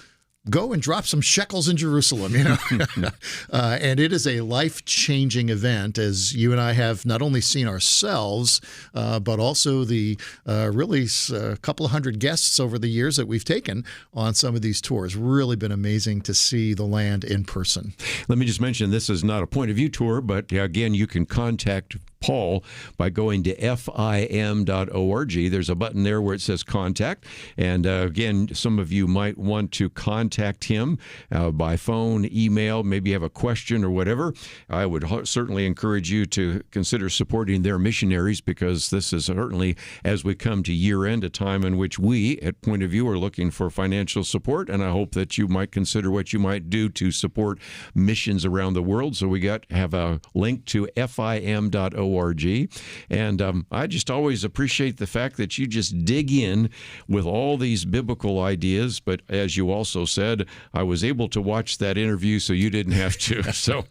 [SPEAKER 3] go and drop some shekels in Jerusalem, and it is a life-changing event, as you and I have not only seen ourselves, but also the really a couple of hundred guests over the years that we've taken on some of these tours. Really been amazing to see the land in person.
[SPEAKER 1] Let me just mention, this is not a point of view tour, but again, you can contact Paul by going to fim.org. There's a button there where it says contact. And again, some of you might want to contact him by phone, email, maybe you have a question or whatever. I would certainly encourage you to consider supporting their missionaries, because this is certainly, as we come to year end, a time in which we at Point of View are looking for financial support. And I hope that you might consider what you might do to support missions around the world. So we have a link to fim.org. And I just always appreciate the fact that you just dig in with all these biblical ideas. But as you also said, I was able to watch that interview, so you didn't have to. So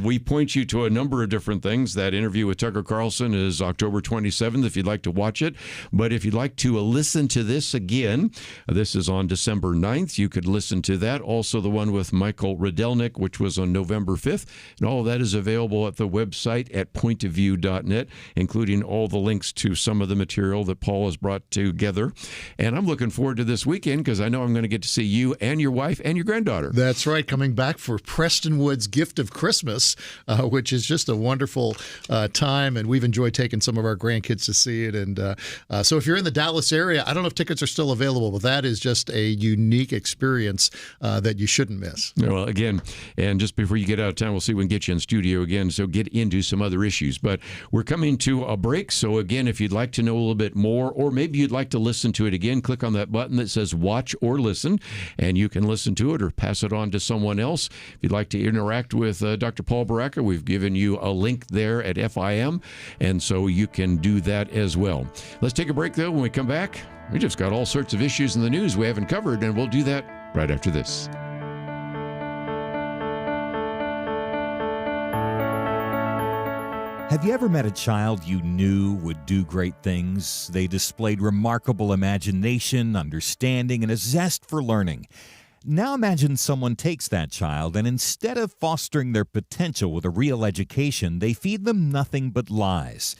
[SPEAKER 1] we point you to a number of different things. That interview with Tucker Carlson is October 27th, if you'd like to watch it. But if you'd like to listen to this again, this is on December 9th. You could listen to that. Also the one with Michael Rydelnik, which was on November 5th. And all of that is available at the website at pointofview.net, including all the links to some of the material that Paul has brought together. And I'm looking forward to this weekend, because I know I'm going to get to see you and your wife and your granddaughter.
[SPEAKER 3] That's right, coming back for Preston Wood's Gift of Christmas, which is just a wonderful time, and we've enjoyed taking some of our grandkids to see it. And so if you're in the Dallas area, I don't know if tickets are still available, but that is just a unique experience that you shouldn't miss.
[SPEAKER 1] Well, again, and just before you get out of town, we'll see if we can get you in studio again, so get into some other issues. But But we're coming to a break. So again, if you'd like to know a little bit more, or maybe you'd like to listen to it again, click on that button that says watch or listen, and you can listen to it or pass it on to someone else. If you'd like to interact with Dr. Paul Barreca, we've given you a link there at FIM, and so you can do that as well. Let's take a break, though. When we come back, we just got all sorts of issues in the news we haven't covered, and we'll do that right after this.
[SPEAKER 2] Have you ever met a child you knew would do great things? They displayed remarkable imagination, understanding, and a zest for learning. Now imagine someone takes that child and instead of fostering their potential with a real education, they feed them nothing but lies.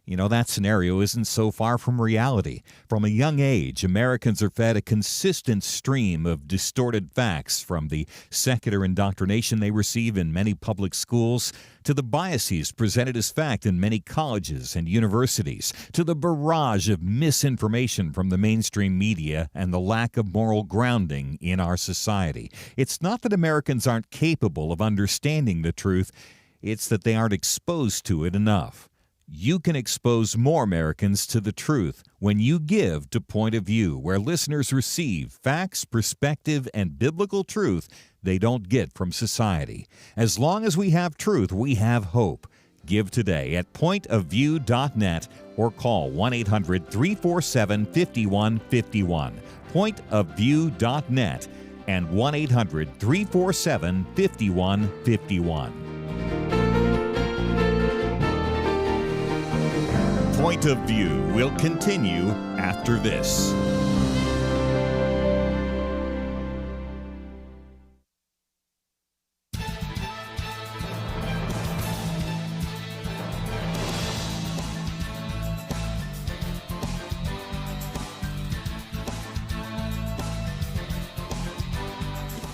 [SPEAKER 2] You know, that scenario isn't so far from reality. From a young age, Americans are fed a consistent stream of distorted facts, from the secular indoctrination they receive in many public schools, to the biases presented as fact in many colleges and universities, to the barrage of misinformation from the mainstream media and the lack of moral grounding in our society. It's not that Americans aren't capable of understanding the truth, it's that they aren't exposed to it enough. You can expose more Americans to the truth when you give to Point of View, where listeners receive facts, perspective, and biblical truth they don't get from society. As long as we have truth, we have hope. Give today at pointofview.net or call 1-800-347-5151. Pointofview.net and 1-800-347-5151. Point of View will continue after this.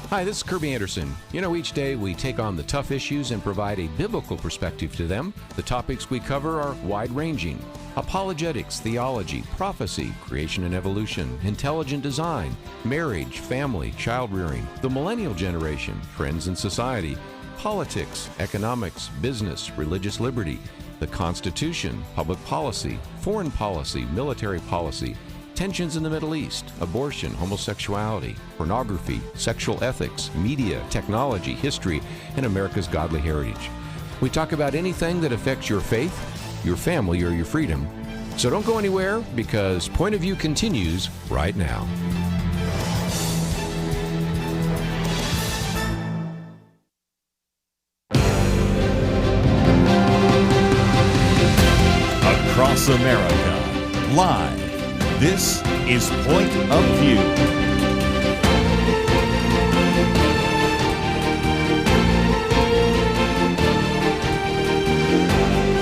[SPEAKER 4] Hi, this is Kerby Anderson. You know, each day we take on the tough issues and provide a biblical perspective to them. The topics we cover are wide-ranging: apologetics, theology, prophecy, creation and evolution, intelligent design, marriage, family, child-rearing, the millennial generation, trends in society, politics, economics, business, religious liberty, the Constitution, public policy, foreign policy, military policy, tensions in the Middle East, abortion, homosexuality, pornography, sexual ethics, media, technology, history, and America's godly heritage. We talk about anything that affects your faith, your family, or your freedom. So don't go anywhere, because Point of View continues right now.
[SPEAKER 2] Across America, live. This is Point of View.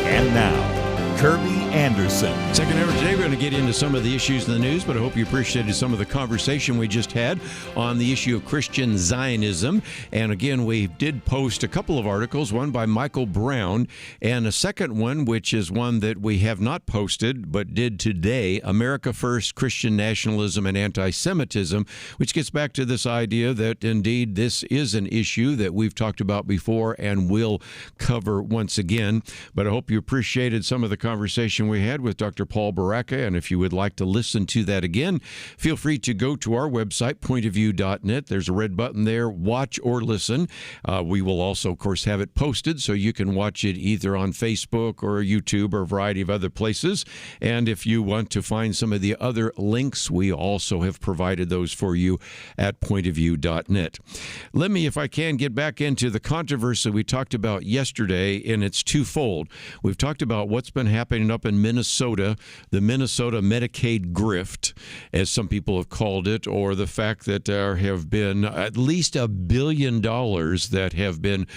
[SPEAKER 2] And now, Kerby Anderson.
[SPEAKER 1] Second hour today, we're going to get into some of the issues in the news, but I hope you appreciated some of the conversation we just had on the issue of Christian Zionism. And again, we did post a couple of articles, one by Michael Brown, and a second one, which is one that we have not posted, but did today, America First, Christian Nationalism and Anti-Semitism, which gets back to this idea that indeed this is an issue that we've talked about before and will cover once again. But I hope you appreciated some of the conversation we had with Dr. Paul Barreca, and if you would like to listen to that again, feel free to go to our website, pointofview.net. There's a red button there, watch or listen. We will also, of course, have it posted so you can watch it either on Facebook or YouTube or a variety of other places. And if you want to find some of the other links, we also have provided those for you at pointofview.net. Let me, if I can, get back into the controversy we talked about yesterday, and it's twofold. We've talked about what's been happening up in Minnesota, the Minnesota Medicaid grift, as some people have called it, or the fact that there have been at least $1 billion that have been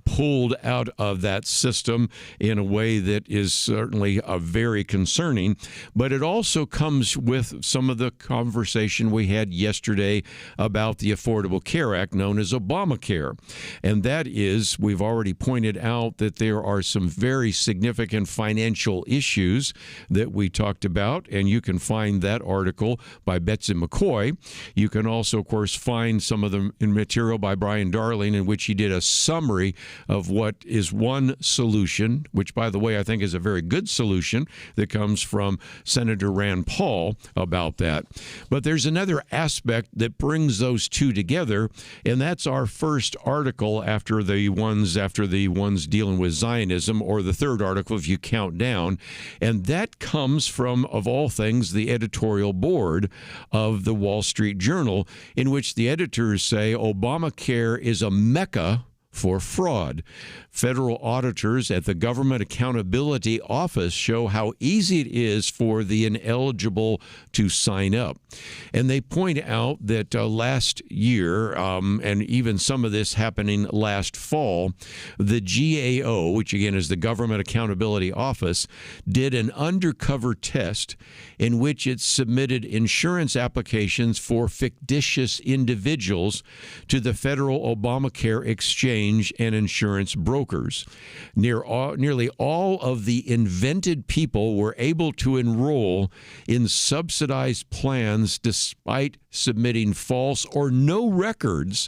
[SPEAKER 1] pulled out of that system in a way that is certainly very concerning. But it also comes with some of the conversation we had yesterday about the Affordable Care Act, known as Obamacare. And that is, we've already pointed out that there are some very significant financial issues that we talked about, and you can find that article by Betsy McCoy. You can also, of course, find some of the material by Brian Darling, in which he did a summary of what is one solution, which, by the way, I think is a very good solution that comes from Senator Rand Paul about that. But there's another aspect that brings those two together, and that's our first article after the ones dealing with Zionism, or the third article if you count down. And that comes from, of all things, the editorial board of the Wall Street Journal, in which the editors say Obamacare is a mecca for fraud. Federal auditors at the Government Accountability Office show how easy it is for the ineligible to sign up. And they point out that last year, and even some of this happening last fall, the GAO, which again is the Government Accountability Office, did an undercover test in which it submitted insurance applications for fictitious individuals to the federal Obamacare exchange and insurance brokers. Nearly all of the invented people were able to enroll in subsidized plans despite submitting false or no records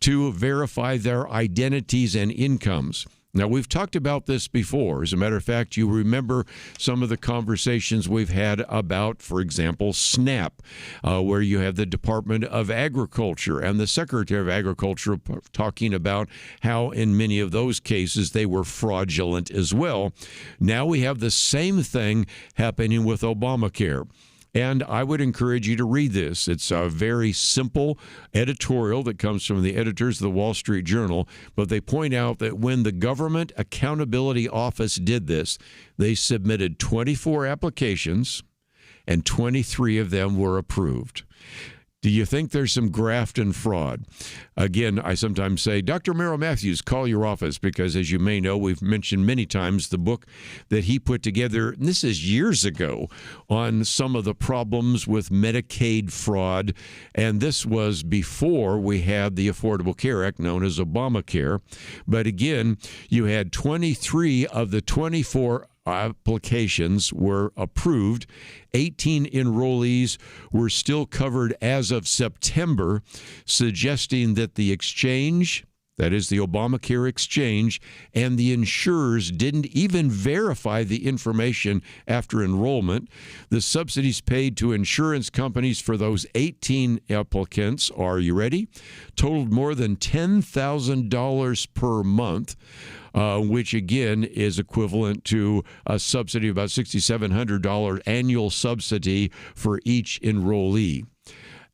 [SPEAKER 1] to verify their identities and incomes. Now, we've talked about this before. As a matter of fact, you remember some of the conversations we've had about, for example, SNAP, where you have the Department of Agriculture and the Secretary of Agriculture talking about how in many of those cases they were fraudulent as well. Now we have the same thing happening with Obamacare. And I would encourage you to read this. It's a very simple editorial that comes from the editors of the Wall Street Journal, but they point out that when the Government Accountability Office did this, they submitted 24 applications, and 23 of them were approved. Do you think there's some graft and fraud? Again, I sometimes say, Dr. Merrill Matthews, call your office, because as you may know, we've mentioned many times the book that he put together, and this is years ago, on some of the problems with Medicaid fraud. And this was before we had the Affordable Care Act, known as Obamacare. But again, you had 23 of the 24 applications were approved. 18 enrollees were still covered as of September, suggesting that the exchange, that is the Obamacare exchange, and the insurers didn't even verify the information after enrollment. The subsidies paid to insurance companies for those 18 applicants are, you ready, totaled more than $10,000 per month. Which again is equivalent to a subsidy of about $6,700 annual subsidy for each enrollee.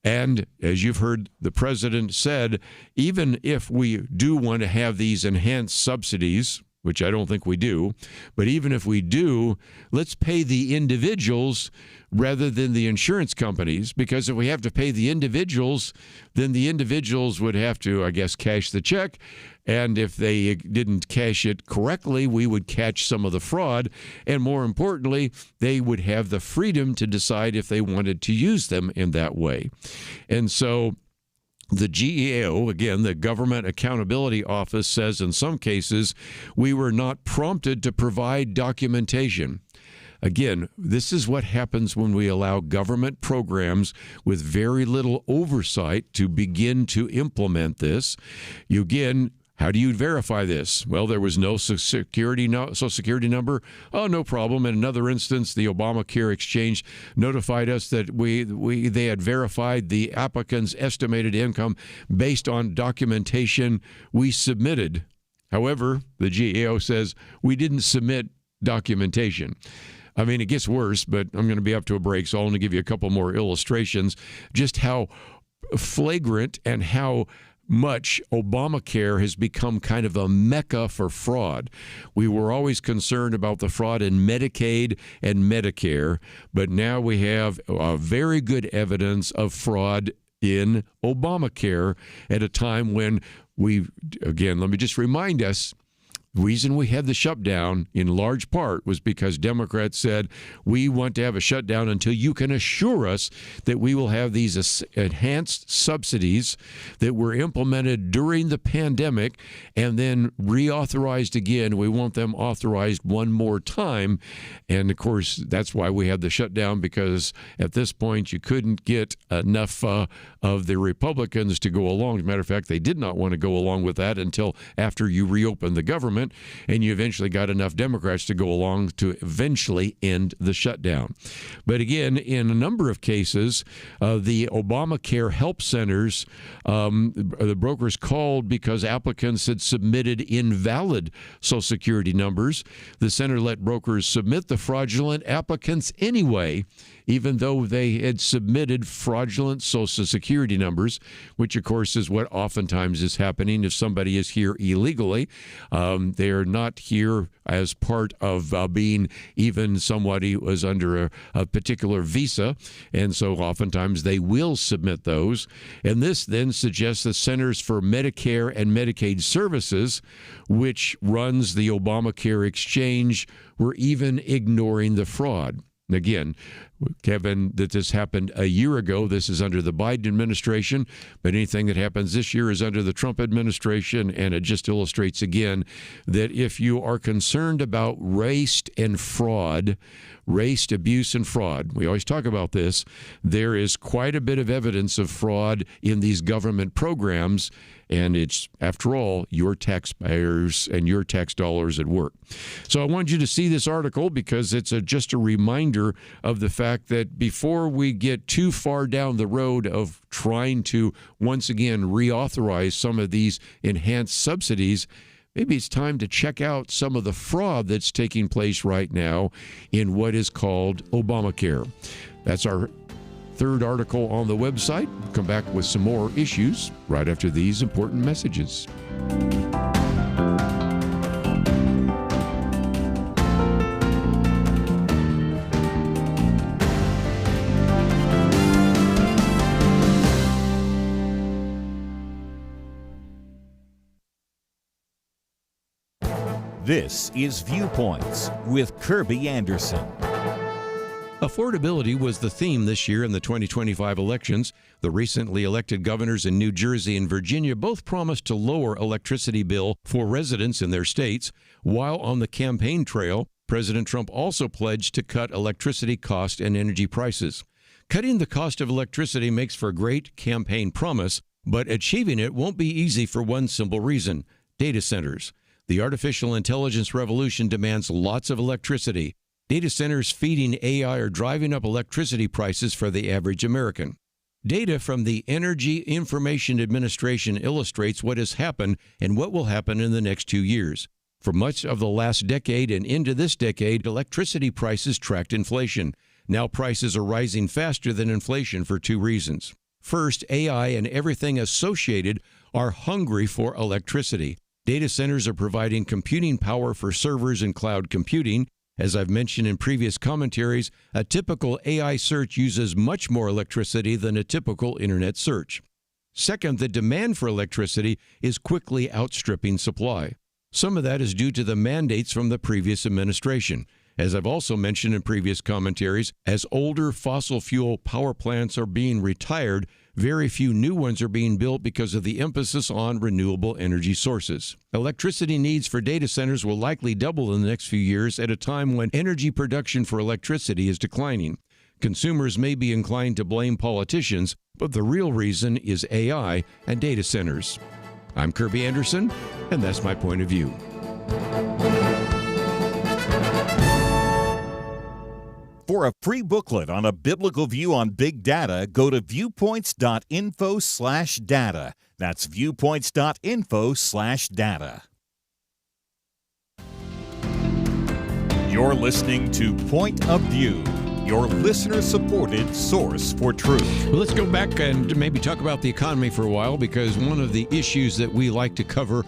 [SPEAKER 1] And as you've heard the president said, even if we do want to have these enhanced subsidies, which I don't think we do, but even if we do, let's pay the individuals rather than the insurance companies, because if we have to pay the individuals, then the individuals would have to, I guess, cash the check. And if they didn't cash it correctly, we would catch some of the fraud. And more importantly, they would have the freedom to decide if they wanted to use them in that way. And so the GAO, again, the Government Accountability Office, says in some cases we were not prompted to provide documentation. Again, this is what happens when we allow government programs with very little oversight to begin to implement this. How do you verify this? Well, there was no Social Security number. Oh, no problem. In another instance, the Obamacare exchange notified us that they had verified the applicant's estimated income based on documentation we submitted. However, the GAO says we didn't submit documentation. I mean, it gets worse, but I'm going to be up to a break, so I'll only give you a couple more illustrations, just how flagrant and how much Obamacare has become kind of a mecca for fraud. We were always concerned about the fraud in Medicaid and Medicare, but now we have very good evidence of fraud in Obamacare at a time when let me just remind us, reason we had the shutdown in large part was because Democrats said, we want to have a shutdown until you can assure us that we will have these enhanced subsidies that were implemented during the pandemic and then reauthorized again. We want them authorized one more time. And of course, that's why we had the shutdown, because at this point you couldn't get enough of the Republicans to go along. As a matter of fact, they did not want to go along with that until after you reopened the government, and you eventually got enough Democrats to go along to eventually end the shutdown. But again, in a number of cases, the Obamacare help centers, the brokers called because applicants had submitted invalid Social Security numbers. The center let brokers submit the fraudulent applicants anyway, even though they had submitted fraudulent Social Security numbers, which, of course, is what oftentimes is happening if somebody is here illegally. They are not here as part of being even somebody who was under a particular visa, and so oftentimes they will submit those. And this then suggests the Centers for Medicare and Medicaid Services, which runs the Obamacare exchange, were even ignoring the fraud. Again, Kevin, that this happened a year ago. This is under the Biden administration, but anything that happens this year is under the Trump administration, and it just illustrates again that if you are concerned about race and fraud, race, abuse, and fraud, we always talk about this, there is quite a bit of evidence of fraud in these government programs, and it's, after all, your taxpayers and your tax dollars at work. So I wanted you to see this article because it's just a reminder of the fact that before we get too far down the road of trying to once again reauthorize some of these enhanced subsidies, maybe it's time to check out some of the fraud that's taking place right now in what is called Obamacare. That's our third article on the website. We'll come back with some more issues right after these important messages.
[SPEAKER 2] This is Viewpoints with Kerby Anderson.
[SPEAKER 1] Affordability was the theme this year in the 2025 elections. The recently elected governors in New Jersey and Virginia both promised to lower electricity bill for residents in their states. While on the campaign trail, President Trump also pledged to cut electricity cost and energy prices. Cutting the cost of electricity makes for a great campaign promise, but achieving it won't be easy for one simple reason: data centers. The artificial intelligence revolution demands lots of electricity. Data centers feeding AI are driving up electricity prices for the average American. Data from the Energy Information Administration illustrates what has happened and what will happen in the next 2 years. For much of the last decade and into this decade, electricity prices tracked inflation. Now prices are rising faster than inflation for two reasons. First, AI and everything associated are hungry for electricity. Data centers are providing computing power for servers and cloud computing. As I've mentioned in previous commentaries, a typical AI search uses much more electricity than a typical internet search. Second, the demand for electricity is quickly outstripping supply. Some of that is due to the mandates from the previous administration. As I've also mentioned in previous commentaries, as older fossil fuel power plants are being retired, very few new ones are being built because of the emphasis on renewable energy sources. Electricity needs for data centers will likely double in the next few years at a time when energy production for electricity is declining. Consumers may be inclined to blame politicians, but the real reason is AI and data centers. I'm Kerby Anderson, and that's my point of view.
[SPEAKER 2] For a free booklet on a biblical view on big data, go to viewpoints.info/data. That's viewpoints.info/data. You're listening to Point of View. your listener-supported source for truth.
[SPEAKER 1] Well, let's go back and maybe talk about the economy for a while, because one of the issues that we like to cover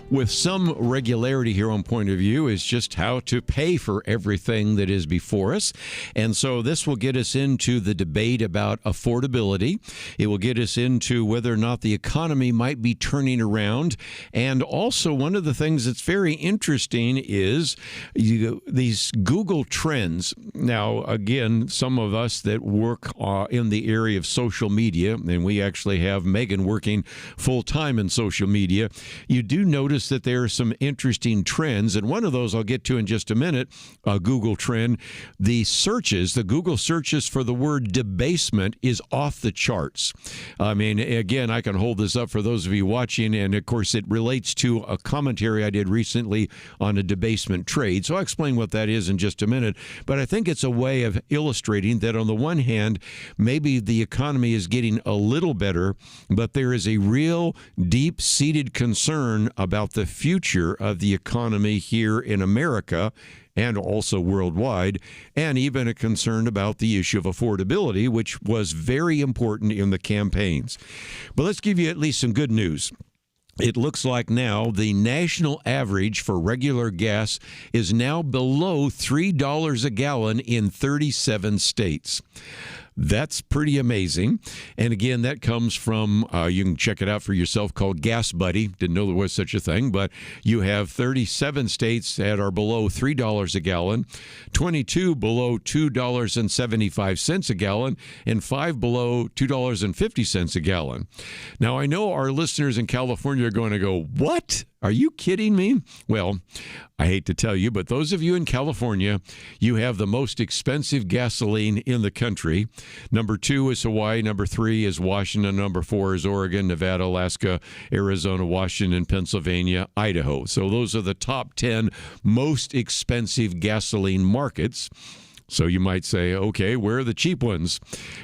[SPEAKER 1] with some regularity here on Point of View is just how to pay for everything that is before us. And so this will get us into the debate about affordability. It will get us into whether or not the economy might be turning around. And also, one of the things that's very interesting is these Google Trends. Now, again, some of us that work in the area of social media, and we actually have Megan working full-time in social media, you do notice that there are some interesting trends, and one of those I'll get to in just a minute, a Google trend. The Google searches for the word debasement is off the charts. I mean, again, I can hold this up for those of you watching, and of course it relates to a commentary I did recently on a debasement trade, so I'll explain what that is in just a minute, but I think it's a way of illustrating that on the one hand, maybe the economy is getting a little better, but there is a real deep-seated concern about the future of the economy here in America and also worldwide, and even a concern about the issue of affordability, which was very important in the campaigns. But let's give you at least some good news. It looks like now the national average for regular gas is now below $3 a gallon in 37 states. That's pretty amazing. And again, that comes from, you can check it out for yourself, called Gas Buddy. Didn't know there was such a thing, but you have 37 states that are below $3 a gallon, 22 below $2.75 a gallon, and 5 below $2.50 a gallon. Now, I know our listeners in California are going to go, what? Are you kidding me? Well, I hate to tell you, but those of you in California, you have the most expensive gasoline in the country. Number 2 is Hawaii. Number 3 is Washington. Number 4 is Oregon, Nevada, Alaska, Arizona, Washington, Pennsylvania, Idaho. So those are the top 10 most expensive gasoline markets. So you might say, okay, where are the cheap ones?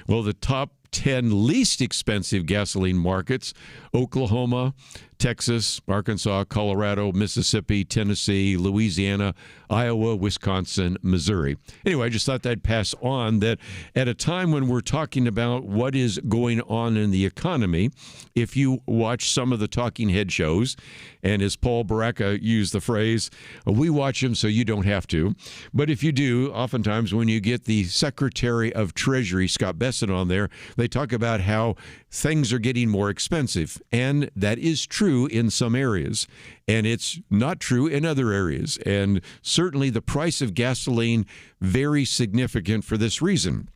[SPEAKER 1] Well, the top 10 least expensive gasoline markets: Oklahoma, Texas, Arkansas, Colorado, Mississippi, Tennessee, Louisiana, Iowa, Wisconsin, Missouri. Anyway, I just thought I'd pass on that at a time when we're talking about what is going on in the economy. If you watch some of the talking head shows, and as Paul Barreca used the phrase, we watch them so you don't have to. But if you do, oftentimes when you get the Secretary of Treasury, Scott Bessent, on there, they talk about how things are getting more expensive. And that is true in some areas, and it's not true in other areas. And certainly the price of gasoline very significant for this reason.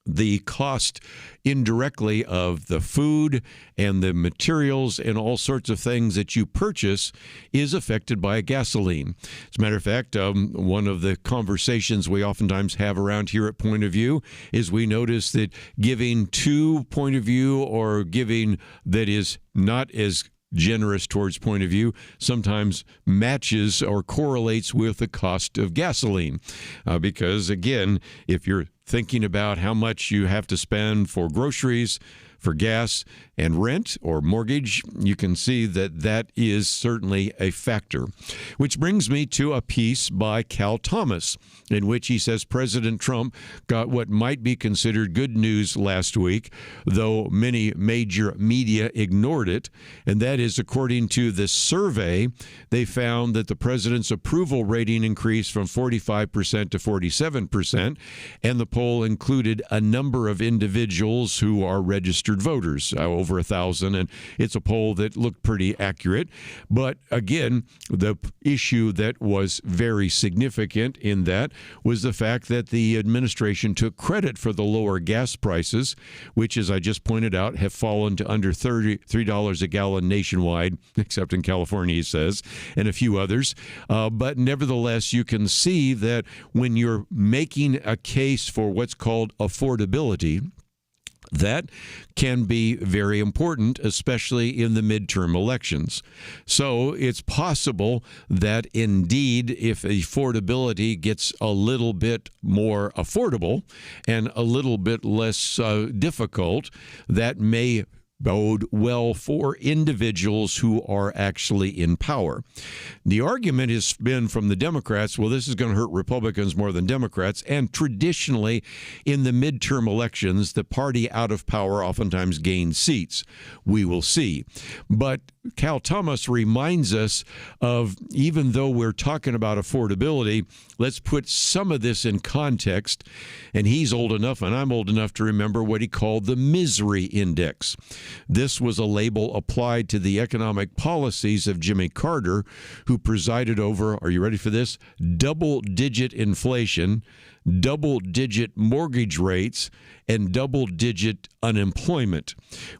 [SPEAKER 1] The cost indirectly of the food and the materials and all sorts of things that you purchase is affected by gasoline. As a matter of fact, one of the conversations we oftentimes have around here at Point of View is we notice that giving to Point of View, or giving that is not as generous towards Point of View, sometimes matches or correlates with the cost of gasoline. Because again, if you're thinking about how much you have to spend for groceries, for gas, and rent or mortgage, you can see that that is certainly a factor. Which brings me to a piece by Cal Thomas, in which he says President Trump got what might be considered good news last week, though many major media ignored it. And that is, according to this survey, they found that the president's approval rating increased from 45% to 47%, and the poll included a number of individuals who are registered voters, over 1,000, and it's a poll that looked pretty accurate. But again, the issue that was very significant in that was the fact that the administration took credit for the lower gas prices, which, as I just pointed out, have fallen to under $33 a gallon nationwide, except in California, he says, and a few others. But nevertheless, you can see that when you're making a case for what's called affordability, that can be very important, especially in the midterm elections. So it's possible that indeed, if affordability gets a little bit more affordable and a little bit less difficult, that may bode well for individuals who are actually in power. The argument has been from the Democrats, well, this is going to hurt Republicans more than Democrats, and traditionally in the midterm elections, the party out of power oftentimes gains seats. We will see. But Cal Thomas reminds us of, even though we're talking about affordability, let's put some of this in context. And he's old enough, and I'm old enough to remember what he called the misery index. This was a label applied to the economic policies of Jimmy Carter, who presided over, are you ready for this? Double-digit inflation, double-digit mortgage rates, and double-digit unemployment.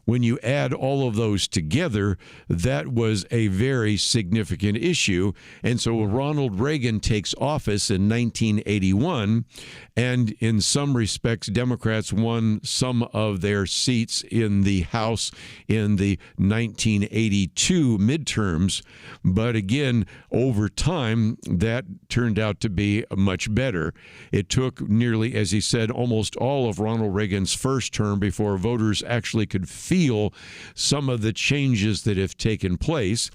[SPEAKER 1] When you add all of those together, that was a very significant issue. And so Ronald Reagan takes office in 1981, and in some respects, Democrats won some of their seats in the House in the 1982 midterms. But again, over time, that turned out to be much better. It took nearly, as he said, almost all of Ronald Reagan's first term before voters actually could feel some of the changes that have taken place.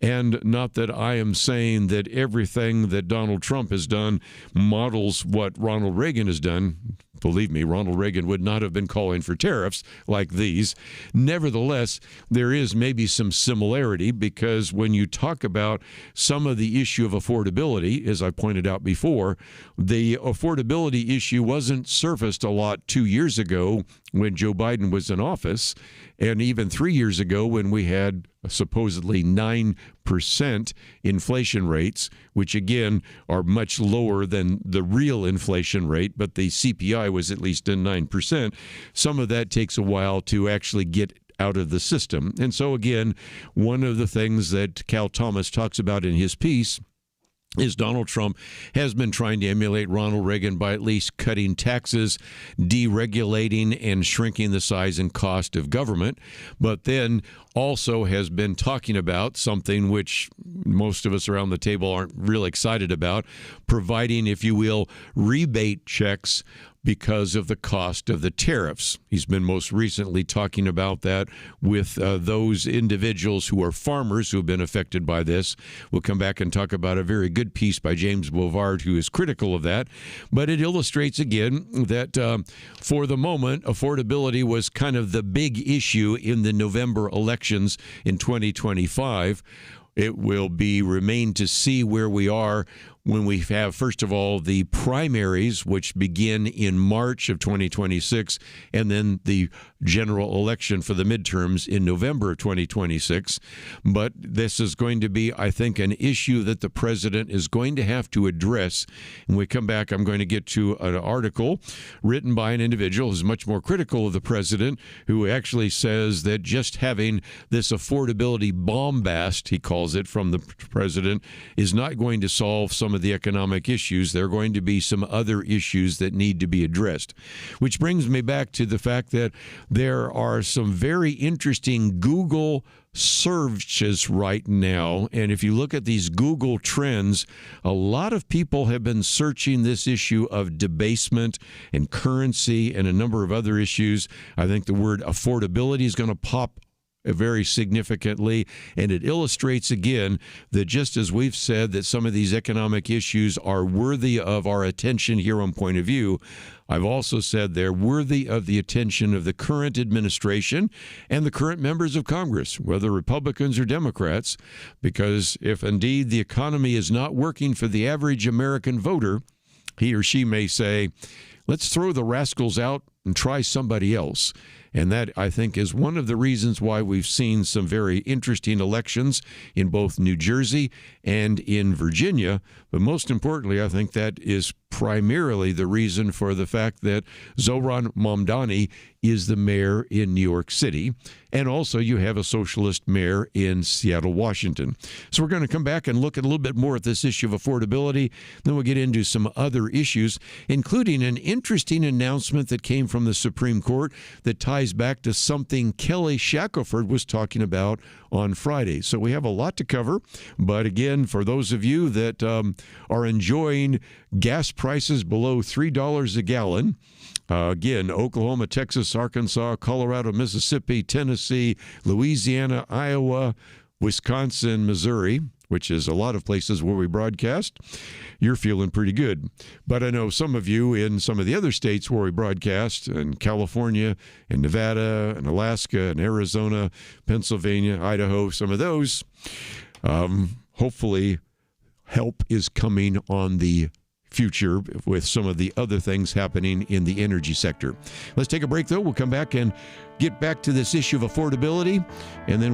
[SPEAKER 1] And not that I am saying that everything that Donald Trump has done models what Ronald Reagan has done. Believe me, Ronald Reagan would not have been calling for tariffs like these. Nevertheless, there is maybe some similarity, because when you talk about some of the issue of affordability, as I pointed out before, the affordability issue wasn't surfaced a lot 2 years ago when Joe Biden was in office, and even 3 years ago when we had supposedly 9% inflation rates, which again are much lower than the real inflation rate, but the CPI was at least in 9%. Some of that takes a while to actually get out of the system. And so again, one of the things that Cal Thomas talks about in his piece is Donald Trump has been trying to emulate Ronald Reagan by at least cutting taxes, deregulating, and shrinking the size and cost of government, but then also has been talking about something which most of us around the table aren't real excited about, providing, if you will, rebate checks because of the cost of the tariffs. He's been most recently talking about that with those individuals who are farmers who have been affected by this. We'll come back and talk about a very good piece by James Bovard, who is critical of that. But it illustrates again that for the moment, affordability was kind of the big issue in the November elections in 2025. It will remain to see where we are when we have, first of all, the primaries, which begin in March of 2026, and then the general election for the midterms in November of 2026. But this is going to be, I think, an issue that the president is going to have to address. When we come back, I'm going to get to an article written by an individual who's much more critical of the president, who actually says that just having this affordability bombast, he calls it, from the president, is not going to solve some of the economic issues. There are going to be some other issues that need to be addressed. Which brings me back to the fact that there are some very interesting Google searches right now. And if you look at these Google trends, a lot of people have been searching this issue of debasement and currency and a number of other issues. I think the word affordability is going to pop very significantly, and it illustrates again that just as we've said that some of these economic issues are worthy of our attention here on Point of View, I've also said they're worthy of the attention of the current administration and the current members of Congress, whether Republicans or Democrats, because if indeed the economy is not working for the average American voter, he or she may say, let's throw the rascals out and try somebody else. And that, I think, is one of the reasons why we've seen some very interesting elections in both New Jersey and in Virginia. But most importantly, I think that is primarily the reason for the fact that Zohran Mamdani is the mayor in New York City. And also you have a socialist mayor in Seattle, Washington. So we're going to come back and look a little bit more at this issue of affordability. Then we'll get into some other issues, including an interesting announcement that came from the Supreme Court that ties back to something Kelly Shackelford was talking about on Friday. So we have a lot to cover. But again, for those of you that are enjoying gas prices prices below $3 a gallon. Again, Oklahoma, Texas, Arkansas, Colorado, Mississippi, Tennessee, Louisiana, Iowa, Wisconsin, Missouri, which is a lot of places where we broadcast. You're feeling pretty good. But I know some of you in some of the other states where we broadcast, in California, and Nevada, and Alaska, and Arizona, Pennsylvania, Idaho, some of those, hopefully help is coming on the future with some of the other things happening in the energy sector. Let's take a break, though. We'll come back and get back to this issue of affordability, and then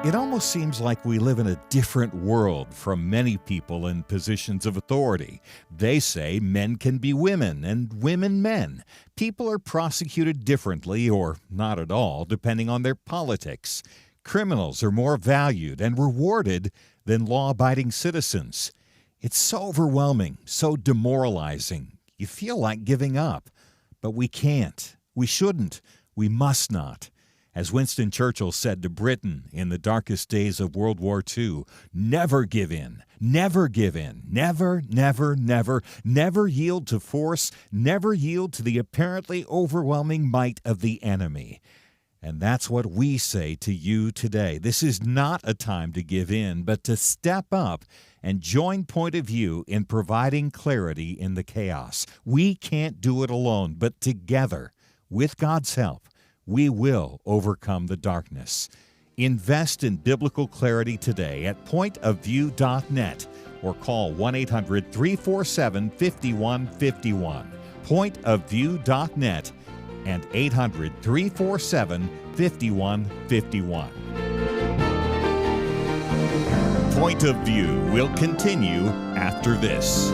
[SPEAKER 2] it almost seems like we live in a different world from many people in positions of authority. They say men can be women and women men. People are prosecuted differently or not at all, depending on their politics. Criminals are more valued and rewarded than law-abiding citizens. It's so overwhelming, so demoralizing. You feel like giving up. But we can't. We shouldn't. We must not. As Winston Churchill said to Britain in the darkest days of World War II, never give in, never give in, never, never, never, never yield to force, never yield to the apparently overwhelming might of the enemy. And that's what we say to you today. This is not a time to give in, but to step up and join Point of View in providing clarity in the chaos. We can't do it alone, but together, with God's help, we will overcome the darkness. Invest in biblical clarity today at pointofview.net or call 1-800-347-5151. Pointofview.net and 800-347-5151. Point of View will continue after this.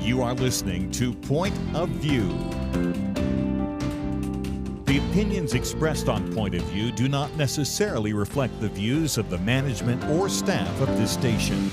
[SPEAKER 2] You are listening to Point of View. The opinions expressed on Point of View do not necessarily reflect the views of the management or staff of this station.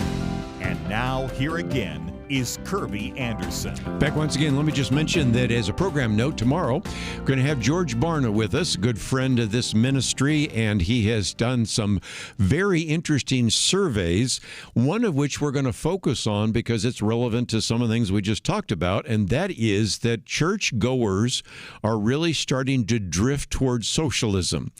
[SPEAKER 2] And now, here again, is Kerby Anderson.
[SPEAKER 1] Back once again, let me just mention that as a program note, tomorrow we're going to have George Barna with us, a good friend of this ministry, and he has done some very interesting surveys, one of which we're going to focus on because it's relevant to some of the things we just talked about, and that is that church goers are really starting to drift towards socialism.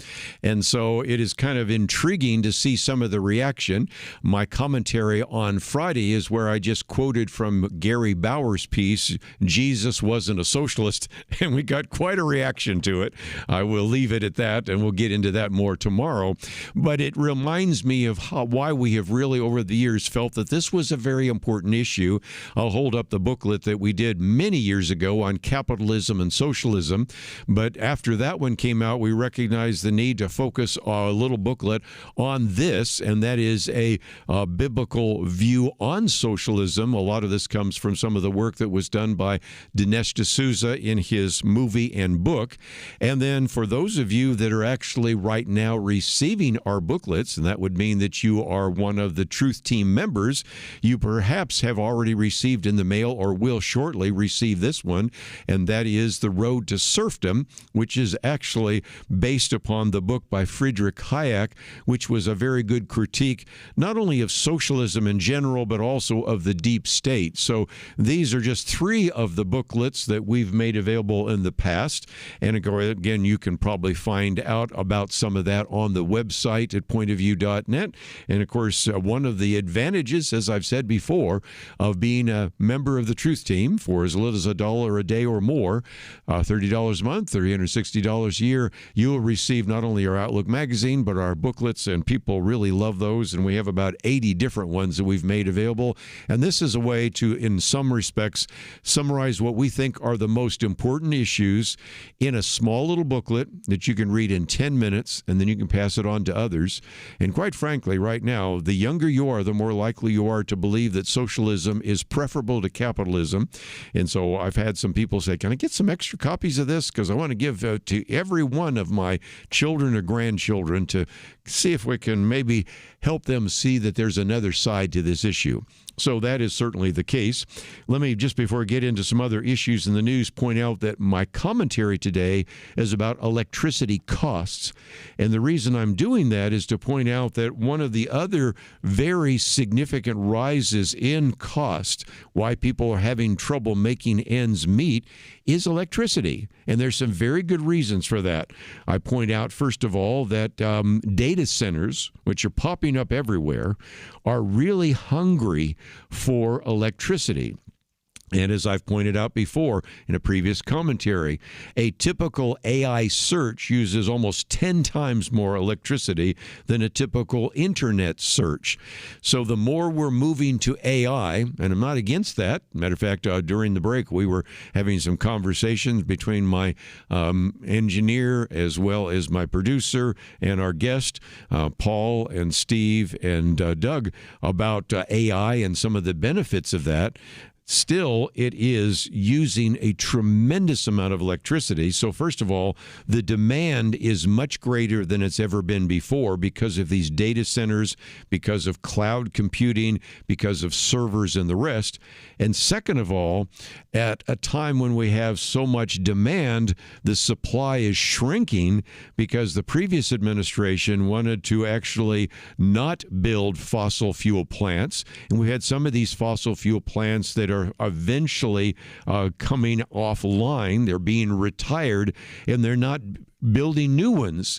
[SPEAKER 1] And so it is kind of intriguing to see some of the reaction. My commentary on Friday is where I just quoted from Gary Bauer's piece, Jesus wasn't a socialist, and we got quite a reaction to it. I will leave it at that, and we'll get into that more tomorrow. But it reminds me of why we have really, over the years, felt that this was a very important issue. I'll hold up the booklet that we did many years ago on capitalism and socialism, but after that one came out, we recognized the need to focus a little booklet on this, and that is a biblical view on socialism. A lot of this comes from some of the work that was done by Dinesh D'Souza in his movie and book. And then for those of you that are actually right now receiving our booklets, and that would mean that you are one of the Truth Team members, you perhaps have already received in the mail or will shortly receive this one, and that is The Road to Serfdom, which is actually based upon the book by Friedrich Hayek, which was a very good critique not only of socialism in general, but also of the deep state. So these are just three of the booklets that we've made available in the past. And again, you can probably find out about some of that on the website at pointofview.net. And of course, one of the advantages, as I've said before, of being a member of the Truth Team for as little as $1 a day or more, $30 a month, $360 a year, you'll receive not only our Outlook magazine, but our booklets, and people really love those. And we have about 80 different ones that we've made available. And this is a way to, in some respects, summarize what we think are the most important issues in a small little booklet that you can read in 10 minutes, and then you can pass it on to others. And quite frankly, right now, the younger you are, the more likely you are to believe that socialism is preferable to capitalism. And so I've had some people say, can I get some extra copies of this? Because I want to give to every one of my children or grandchildren to see if we can maybe help them see that there's another side to this issue. So that is certainly the case. Let me, just before I get into some other issues in the news, point out that my commentary today is about electricity costs. And the reason I'm doing that is to point out that one of the other very significant rises in cost, why people are having trouble making ends meet, is electricity. And there's some very good reasons for that. I point out, first of all, that data centers, which are popping up everywhere, are really hungry for electricity. And as I've pointed out before in a previous commentary, a typical AI search uses almost 10 times more electricity than a typical internet search. So the more we're moving to AI, and I'm not against that. Matter of fact, during the break, we were having some conversations between my engineer as well as my producer and our guest, Paul and Steve and Doug, about AI and some of the benefits of that. Still, it is using a tremendous amount of electricity. So first of all, the demand is much greater than it's ever been before because of these data centers, because of cloud computing, because of servers and the rest. And second of all, at a time when we have so much demand, the supply is shrinking because the previous administration wanted to actually not build fossil fuel plants. And we had some of these fossil fuel plants that are eventually coming offline. They're being retired, and they're not building new ones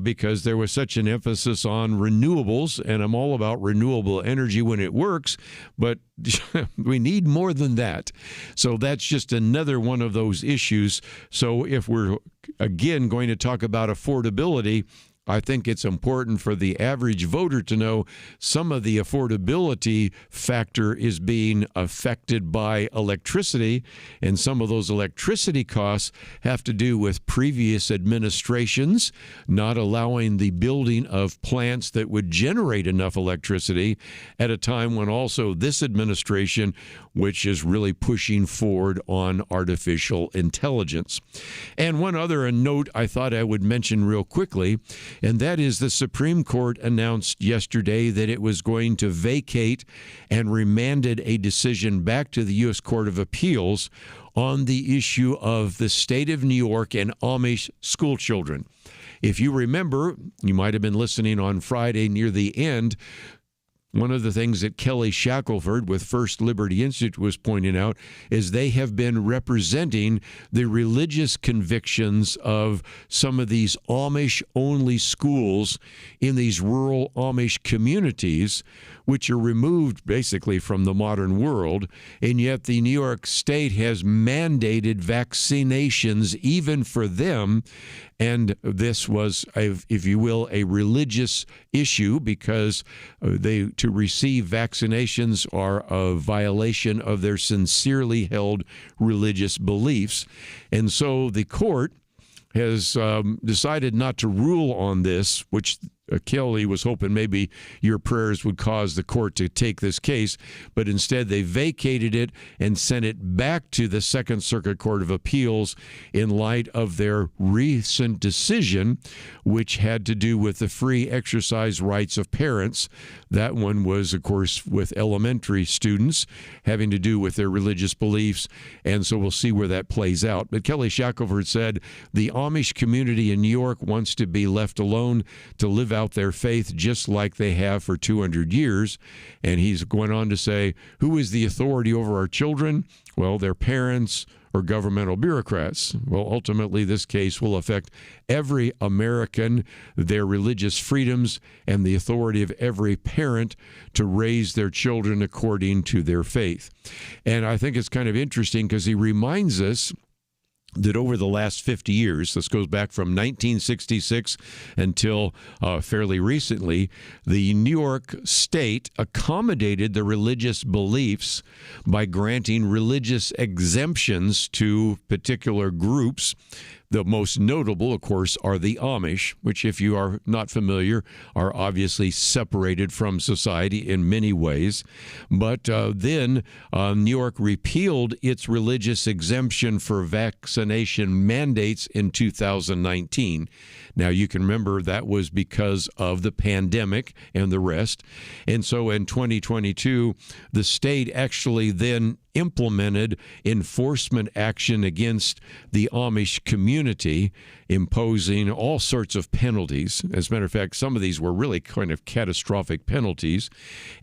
[SPEAKER 1] because there was such an emphasis on renewables, and I'm all about renewable energy when it works, but we need more than that. So that's just another one of those issues. So if we're, again, going to talk about affordability, I think it's important for the average voter to know some of the affordability factor is being affected by electricity, and some of those electricity costs have to do with previous administrations not allowing the building of plants that would generate enough electricity at a time when also this administration, which is really pushing forward on artificial intelligence. And one other note I thought I would mention real quickly, and that is the Supreme Court announced yesterday that it was going to vacate and remanded a decision back to the U.S. Court of Appeals on the issue of the state of New York and Amish school children. If you remember, you might have been listening on Friday near the end, one of the things that Kelly Shackelford with First Liberty Institute was pointing out is they have been representing the religious convictions of some of these Amish-only schools in these rural Amish communities, which are removed basically from the modern world, and yet the New York State has mandated vaccinations even for them. And this was, if you will, a religious issue because to receive vaccinations are a violation of their sincerely held religious beliefs. And so the court has decided not to rule on this, which Kelly was hoping maybe your prayers would cause the court to take this case, but instead they vacated it and sent it back to the Second Circuit Court of Appeals in light of their recent decision, which had to do with the free exercise rights of parents. That one was, of course, with elementary students having to do with their religious beliefs, and so we'll see where that plays out. But Kelly Shackelford said the Amish community in New York wants to be left alone to live out their faith just like they have for 200 years. And he's going on to say, who is the authority over our children? Well, their parents or governmental bureaucrats. Well, ultimately, this case will affect every American, their religious freedoms, and the authority of every parent to raise their children according to their faith. And I think it's kind of interesting because he reminds us that over the last 50 years, this goes back from 1966 until fairly recently, the New York State accommodated the religious beliefs by granting religious exemptions to particular groups. The most notable, of course, are the Amish, which, if you are not familiar, are obviously separated from society in many ways. But then New York repealed its religious exemption for vaccination mandates in 2019. Now, you can remember that was because of the pandemic and the rest. And so in 2022, the state actually then implemented enforcement action against the Amish community, imposing all sorts of penalties. As a matter of fact, some of these were really kind of catastrophic penalties.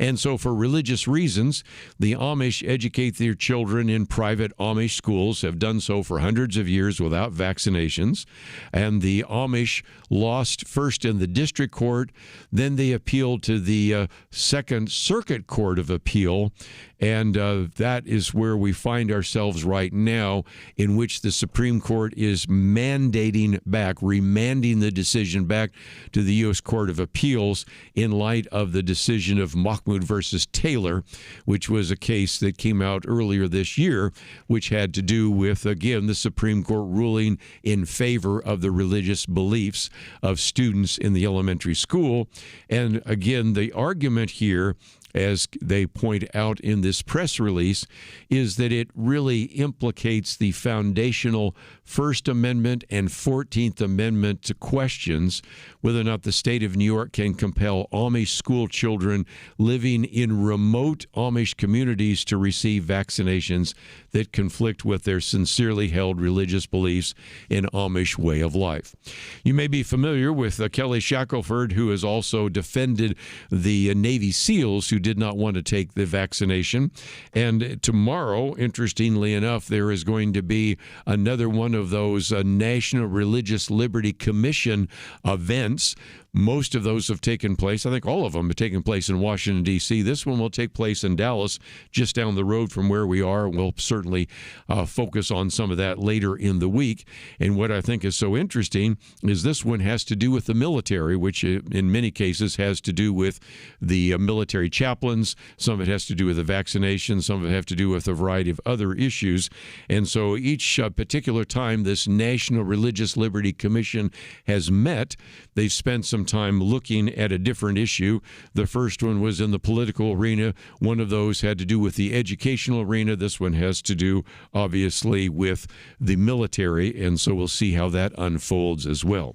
[SPEAKER 1] And so for religious reasons, the Amish educate their children in private Amish schools, have done so for hundreds of years without vaccinations. And the Amish lost first in the district court, then they appealed to the Second Circuit Court of Appeal. And that is where we find ourselves right now, in which the Supreme Court is remanding the decision back to the U.S. Court of Appeals in light of the decision of Mahmoud versus Taylor, which was a case that came out earlier this year, which had to do with, again, the Supreme Court ruling in favor of the religious beliefs of students in the elementary school. And again, the argument here, as they point out in this press release, is that it really implicates the foundational First Amendment and 14th Amendment to questions whether or not the state of New York can compel Amish school children living in remote Amish communities to receive vaccinations that conflict with their sincerely held religious beliefs in Amish way of life. You may be familiar with Kelly Shackelford, who has also defended the Navy SEALs who did not want to take the vaccination. And tomorrow, interestingly enough, there is going to be another one of those National Religious Liberty Commission events. Most of those have taken place. I think all of them have taken place in Washington, D.C. This one will take place in Dallas, just down the road from where we are. We'll certainly focus on some of that later in the week. And what I think is so interesting is this one has to do with the military, which in many cases has to do with the military chaplains. Some of it has to do with the vaccination. Some of it has to do with a variety of other issues. And so each particular time this National Religious Liberty Commission has met, they've spent some time looking at a different issue. The first one was in the political arena. One of those had to do with the educational arena. This one has to do, obviously, with the military, and so we'll see how that unfolds as well.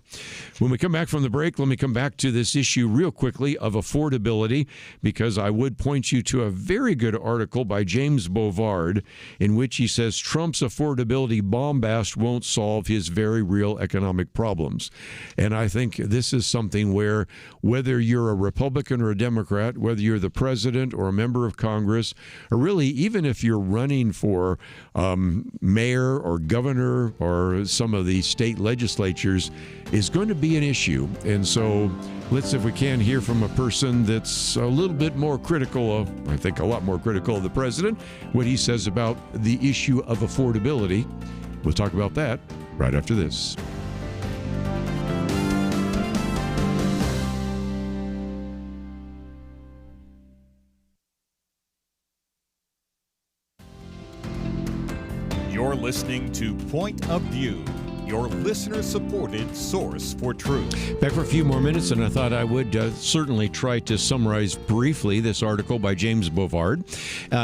[SPEAKER 1] When we come back from the break, let me come back to this issue real quickly of affordability, because I would point you to a very good article by James Bovard in which he says Trump's affordability bombast won't solve his very real economic problems. And I think this is something where, whether you're a Republican or a Democrat, whether you're the president or a member of Congress, or really even if you're running for mayor or governor or some of the state legislatures, is going to be an issue. And so let's, if we can, hear from a person that's a little bit more critical of, I think a lot more critical of the president, what he says about the issue of affordability. We'll talk about that right after this.
[SPEAKER 2] You're listening to Point of View, your listener-supported source for truth.
[SPEAKER 1] Back for a few more minutes, and I thought I would certainly try to summarize briefly this article by James Bovard.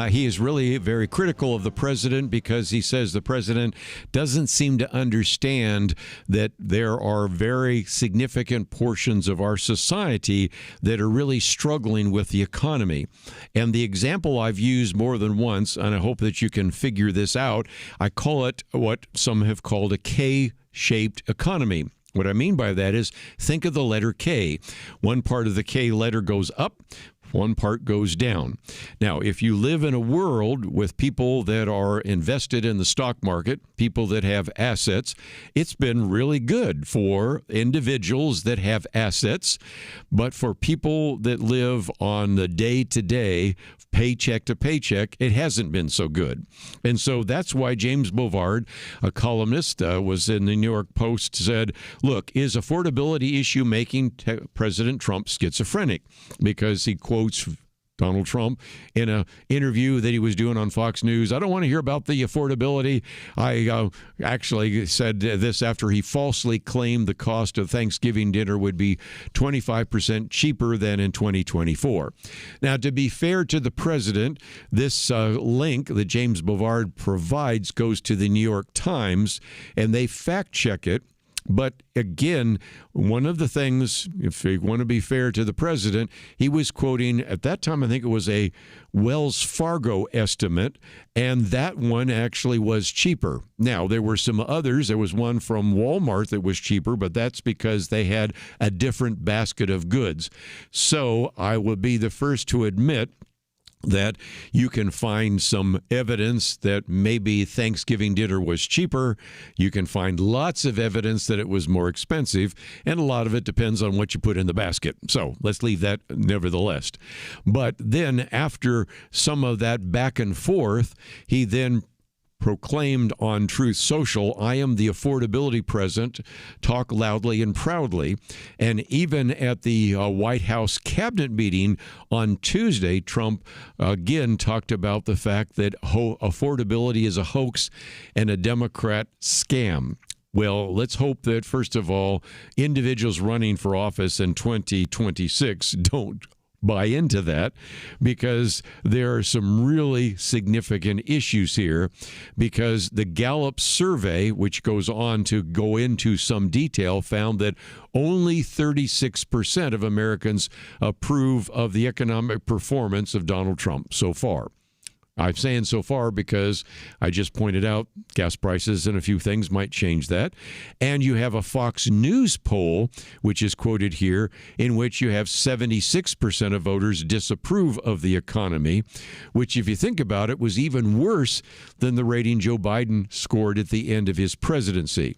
[SPEAKER 1] He is really very critical of the president because he says the president doesn't seem to understand that there are very significant portions of our society that are really struggling with the economy. And the example I've used more than once, and I hope that you can figure this out, I call it what some have called a K-shaped economy. What I mean by that is, think of the letter K. One part of the K letter goes up, one part goes down. Now, if you live in a world with people that are invested in the stock market, people that have assets, it's been really good for individuals that have assets. But for people that live on the day-to-day, paycheck to paycheck, it hasn't been so good. And so that's why James Bovard, a columnist, was in the New York Post, said, look, is affordability issue making President Trump schizophrenic? Because he quotes Donald Trump, in an interview that he was doing on Fox News. I don't want to hear about the affordability. I actually said this after he falsely claimed the cost of Thanksgiving dinner would be 25% cheaper than in 2024. Now, to be fair to the president, this link that James Bovard provides goes to the New York Times, and they fact-check it. But again, one of the things, if you want to be fair to the president, he was quoting, at that time, I think it was a Wells Fargo estimate, and that one actually was cheaper. Now, there were some others. There was one from Walmart that was cheaper, but that's because they had a different basket of goods. So I will be the first to admit that you can find some evidence that maybe Thanksgiving dinner was cheaper. You can find lots of evidence that it was more expensive, and a lot of it depends on what you put in the basket. So let's leave that nevertheless. But then after some of that back and forth, he then proclaimed on Truth Social, "I am the affordability president, talk loudly and proudly." And even at the White House cabinet meeting on Tuesday, Trump again talked about the fact that affordability is a hoax and a Democrat scam. Well, let's hope that, first of all, individuals running for office in 2026 don't buy into that, because there are some really significant issues here, because the Gallup survey, which goes on to go into some detail, found that only 36% of Americans approve of the economic performance of Donald Trump so far. I'm saying so far because I just pointed out gas prices and a few things might change that. And you have a Fox News poll, which is quoted here, in which you have 76% of voters disapprove of the economy, which, if you think about it, was even worse than the rating Joe Biden scored at the end of his presidency.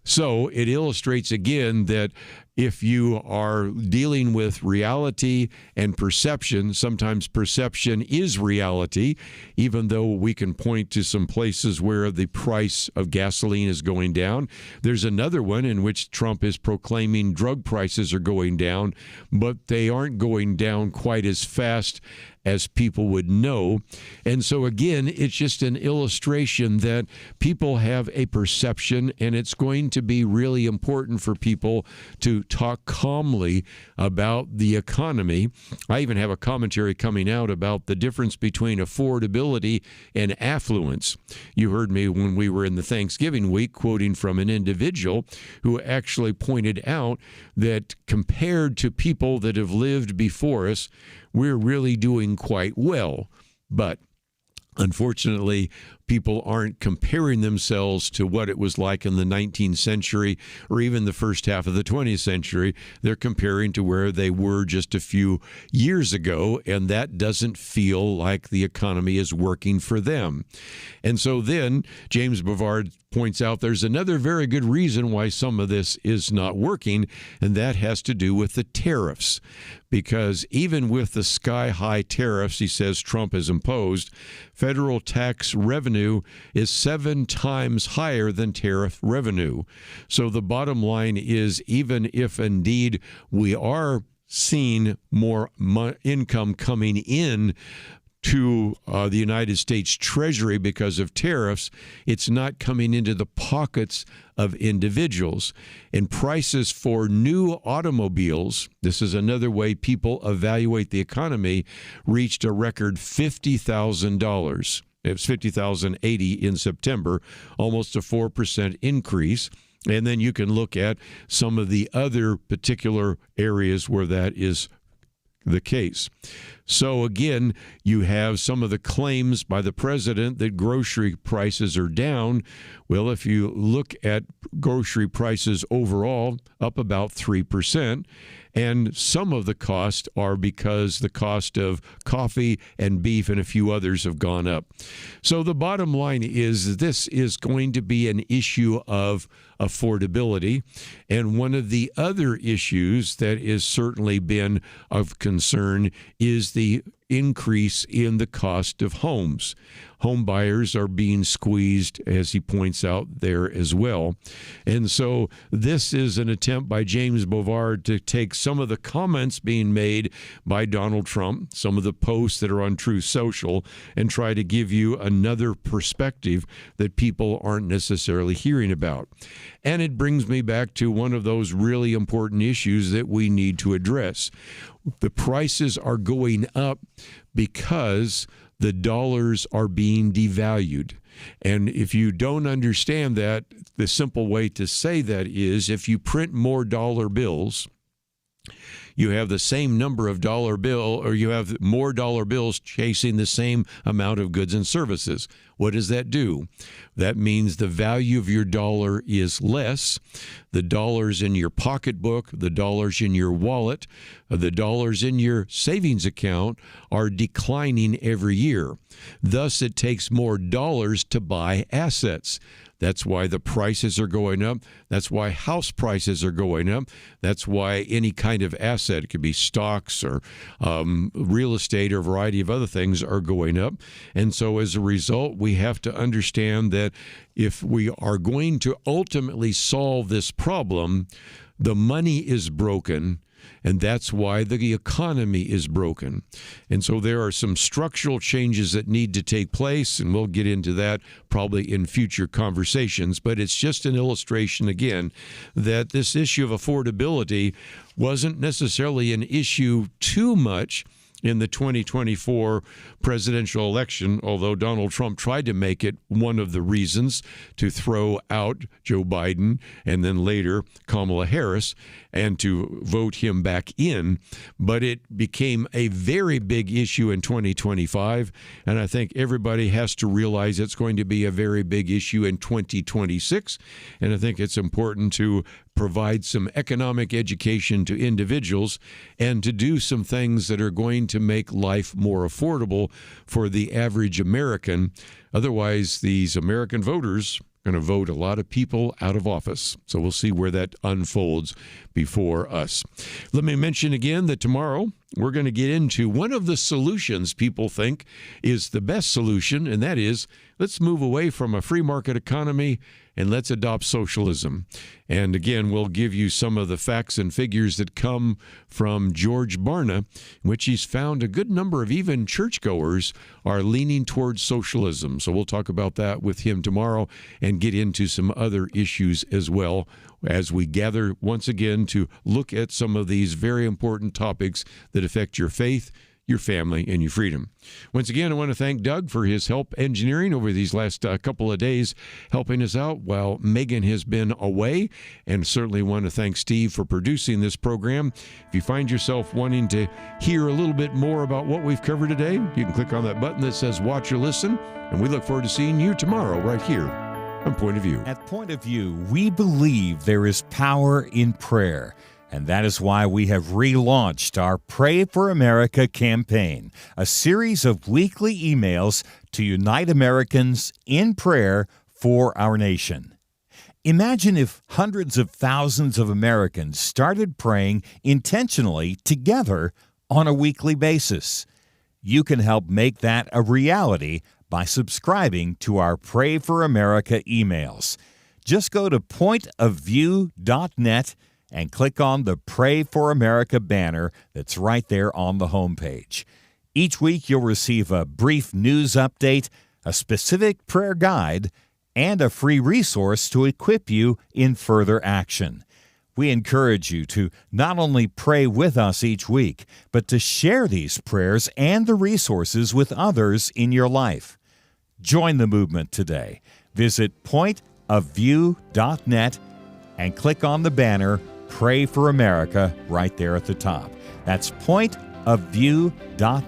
[SPEAKER 1] So it illustrates again that if you are dealing with reality and perception, sometimes perception is reality, even though we can point to some places where the price of gasoline is going down. There's another one in which Trump is proclaiming drug prices are going down, but they aren't going down quite as fast as people would know. And so again, it's just an illustration that people have a perception, and it's going to be really important for people to talk calmly about the economy. I even have a commentary coming out about the difference between affordability and affluence. You heard me when we were in the Thanksgiving week quoting from an individual who actually pointed out that compared to people that have lived before us, we're really doing quite well. But unfortunately, people aren't comparing themselves to what it was like in the 19th century or even the first half of the 20th century. They're comparing to where they were just a few years ago, and that doesn't feel like the economy is working for them. And so then James Bovard points out there's another very good reason why some of this is not working, and that has to do with the tariffs. Because even with the sky-high tariffs, he says, Trump has imposed, federal tax revenue is 7 times higher than tariff revenue. So the bottom line is, even if indeed we are seeing more income coming in to the United States Treasury because of tariffs, it's not coming into the pockets of individuals. And prices for new automobiles, this is another way people evaluate the economy, reached a record $50,000. It was $50,080 in September, almost a 4% increase. And then you can look at some of the other particular areas where that is the case. So again, you have some of the claims by the president that grocery prices are down. Well, if you look at grocery prices overall, up about 3%. And some of the costs are because the cost of coffee and beef and a few others have gone up. So the bottom line is this is going to be an issue of affordability. And one of the other issues that has certainly been of concern is the increase in the cost of homes. Home buyers are being squeezed, as he points out there as well. And so this is an attempt by James Bovard to take some of the comments being made by Donald Trump, some of the posts that are on Truth Social, and try to give you another perspective that people aren't necessarily hearing about. And it brings me back to one of those really important issues that we need to address. The prices are going up because the dollars are being devalued. And if you don't understand that, the simple way to say that is if you print more dollar bills, you have the same number of dollar bill, or you have more dollar bills chasing the same amount of goods and services. What does that do? That means the value of your dollar is less. The dollars in your pocketbook, the dollars in your wallet, the dollars in your savings account are declining every year. Thus, it takes more dollars to buy assets. That's why the prices are going up. That's why house prices are going up. That's why any kind of asset, it could be stocks or real estate or a variety of other things, are going up. And so as a result, we have to understand that if we are going to ultimately solve this problem, the money is broken. And that's why the economy is broken. And so there are some structural changes that need to take place, and we'll get into that probably in future conversations. But it's just an illustration, again, that this issue of affordability wasn't necessarily an issue too much in the 2024 presidential election, although Donald Trump tried to make it one of the reasons to throw out Joe Biden and then later Kamala Harris and to vote him back in. But it became a very big issue in 2025, and I think everybody has to realize it's going to be a very big issue in 2026, and I think it's important to provide some economic education to individuals and to do some things that are going to make life more affordable for the average American. Otherwise, these American voters are going to vote a lot of people out of office. So we'll see where that unfolds before us. Let me mention again that tomorrow we're going to get into one of the solutions people think is the best solution, and that is let's move away from a free market economy and let's adopt socialism. And again, we'll give you some of the facts and figures that come from George Barna, in which he's found a good number of even churchgoers are leaning towards socialism. So we'll talk about that with him tomorrow and get into some other issues as well as we gather once again to look at some of these very important topics that affect your faith, your family, and your freedom. Once again, I want to thank Doug for his help engineering over these last couple of days, helping us out while Megan has been away, and certainly want to thank Steve for producing this program. If you find yourself wanting to hear a little bit more about what we've covered today, you can click on that button that says Watch or Listen, and we look forward to seeing you tomorrow right here on Point of View.
[SPEAKER 2] At Point of View, we believe there is power in prayer. And that is why we have relaunched our Pray for America campaign, a series of weekly emails to unite Americans in prayer for our nation. Imagine if hundreds of thousands of Americans started praying intentionally together on a weekly basis. You can help make that a reality by subscribing to our Pray for America emails. Just go to pointofview.net and click on the Pray for America banner that's right there on the homepage. Each week you'll receive a brief news update, a specific prayer guide, and a free resource to equip you in further action. We encourage you to not only pray with us each week, but to share these prayers and the resources with others in your life. Join the movement today. Visit pointofview.net and click on the banner Pray for America right there at the top. That's pointofview.net.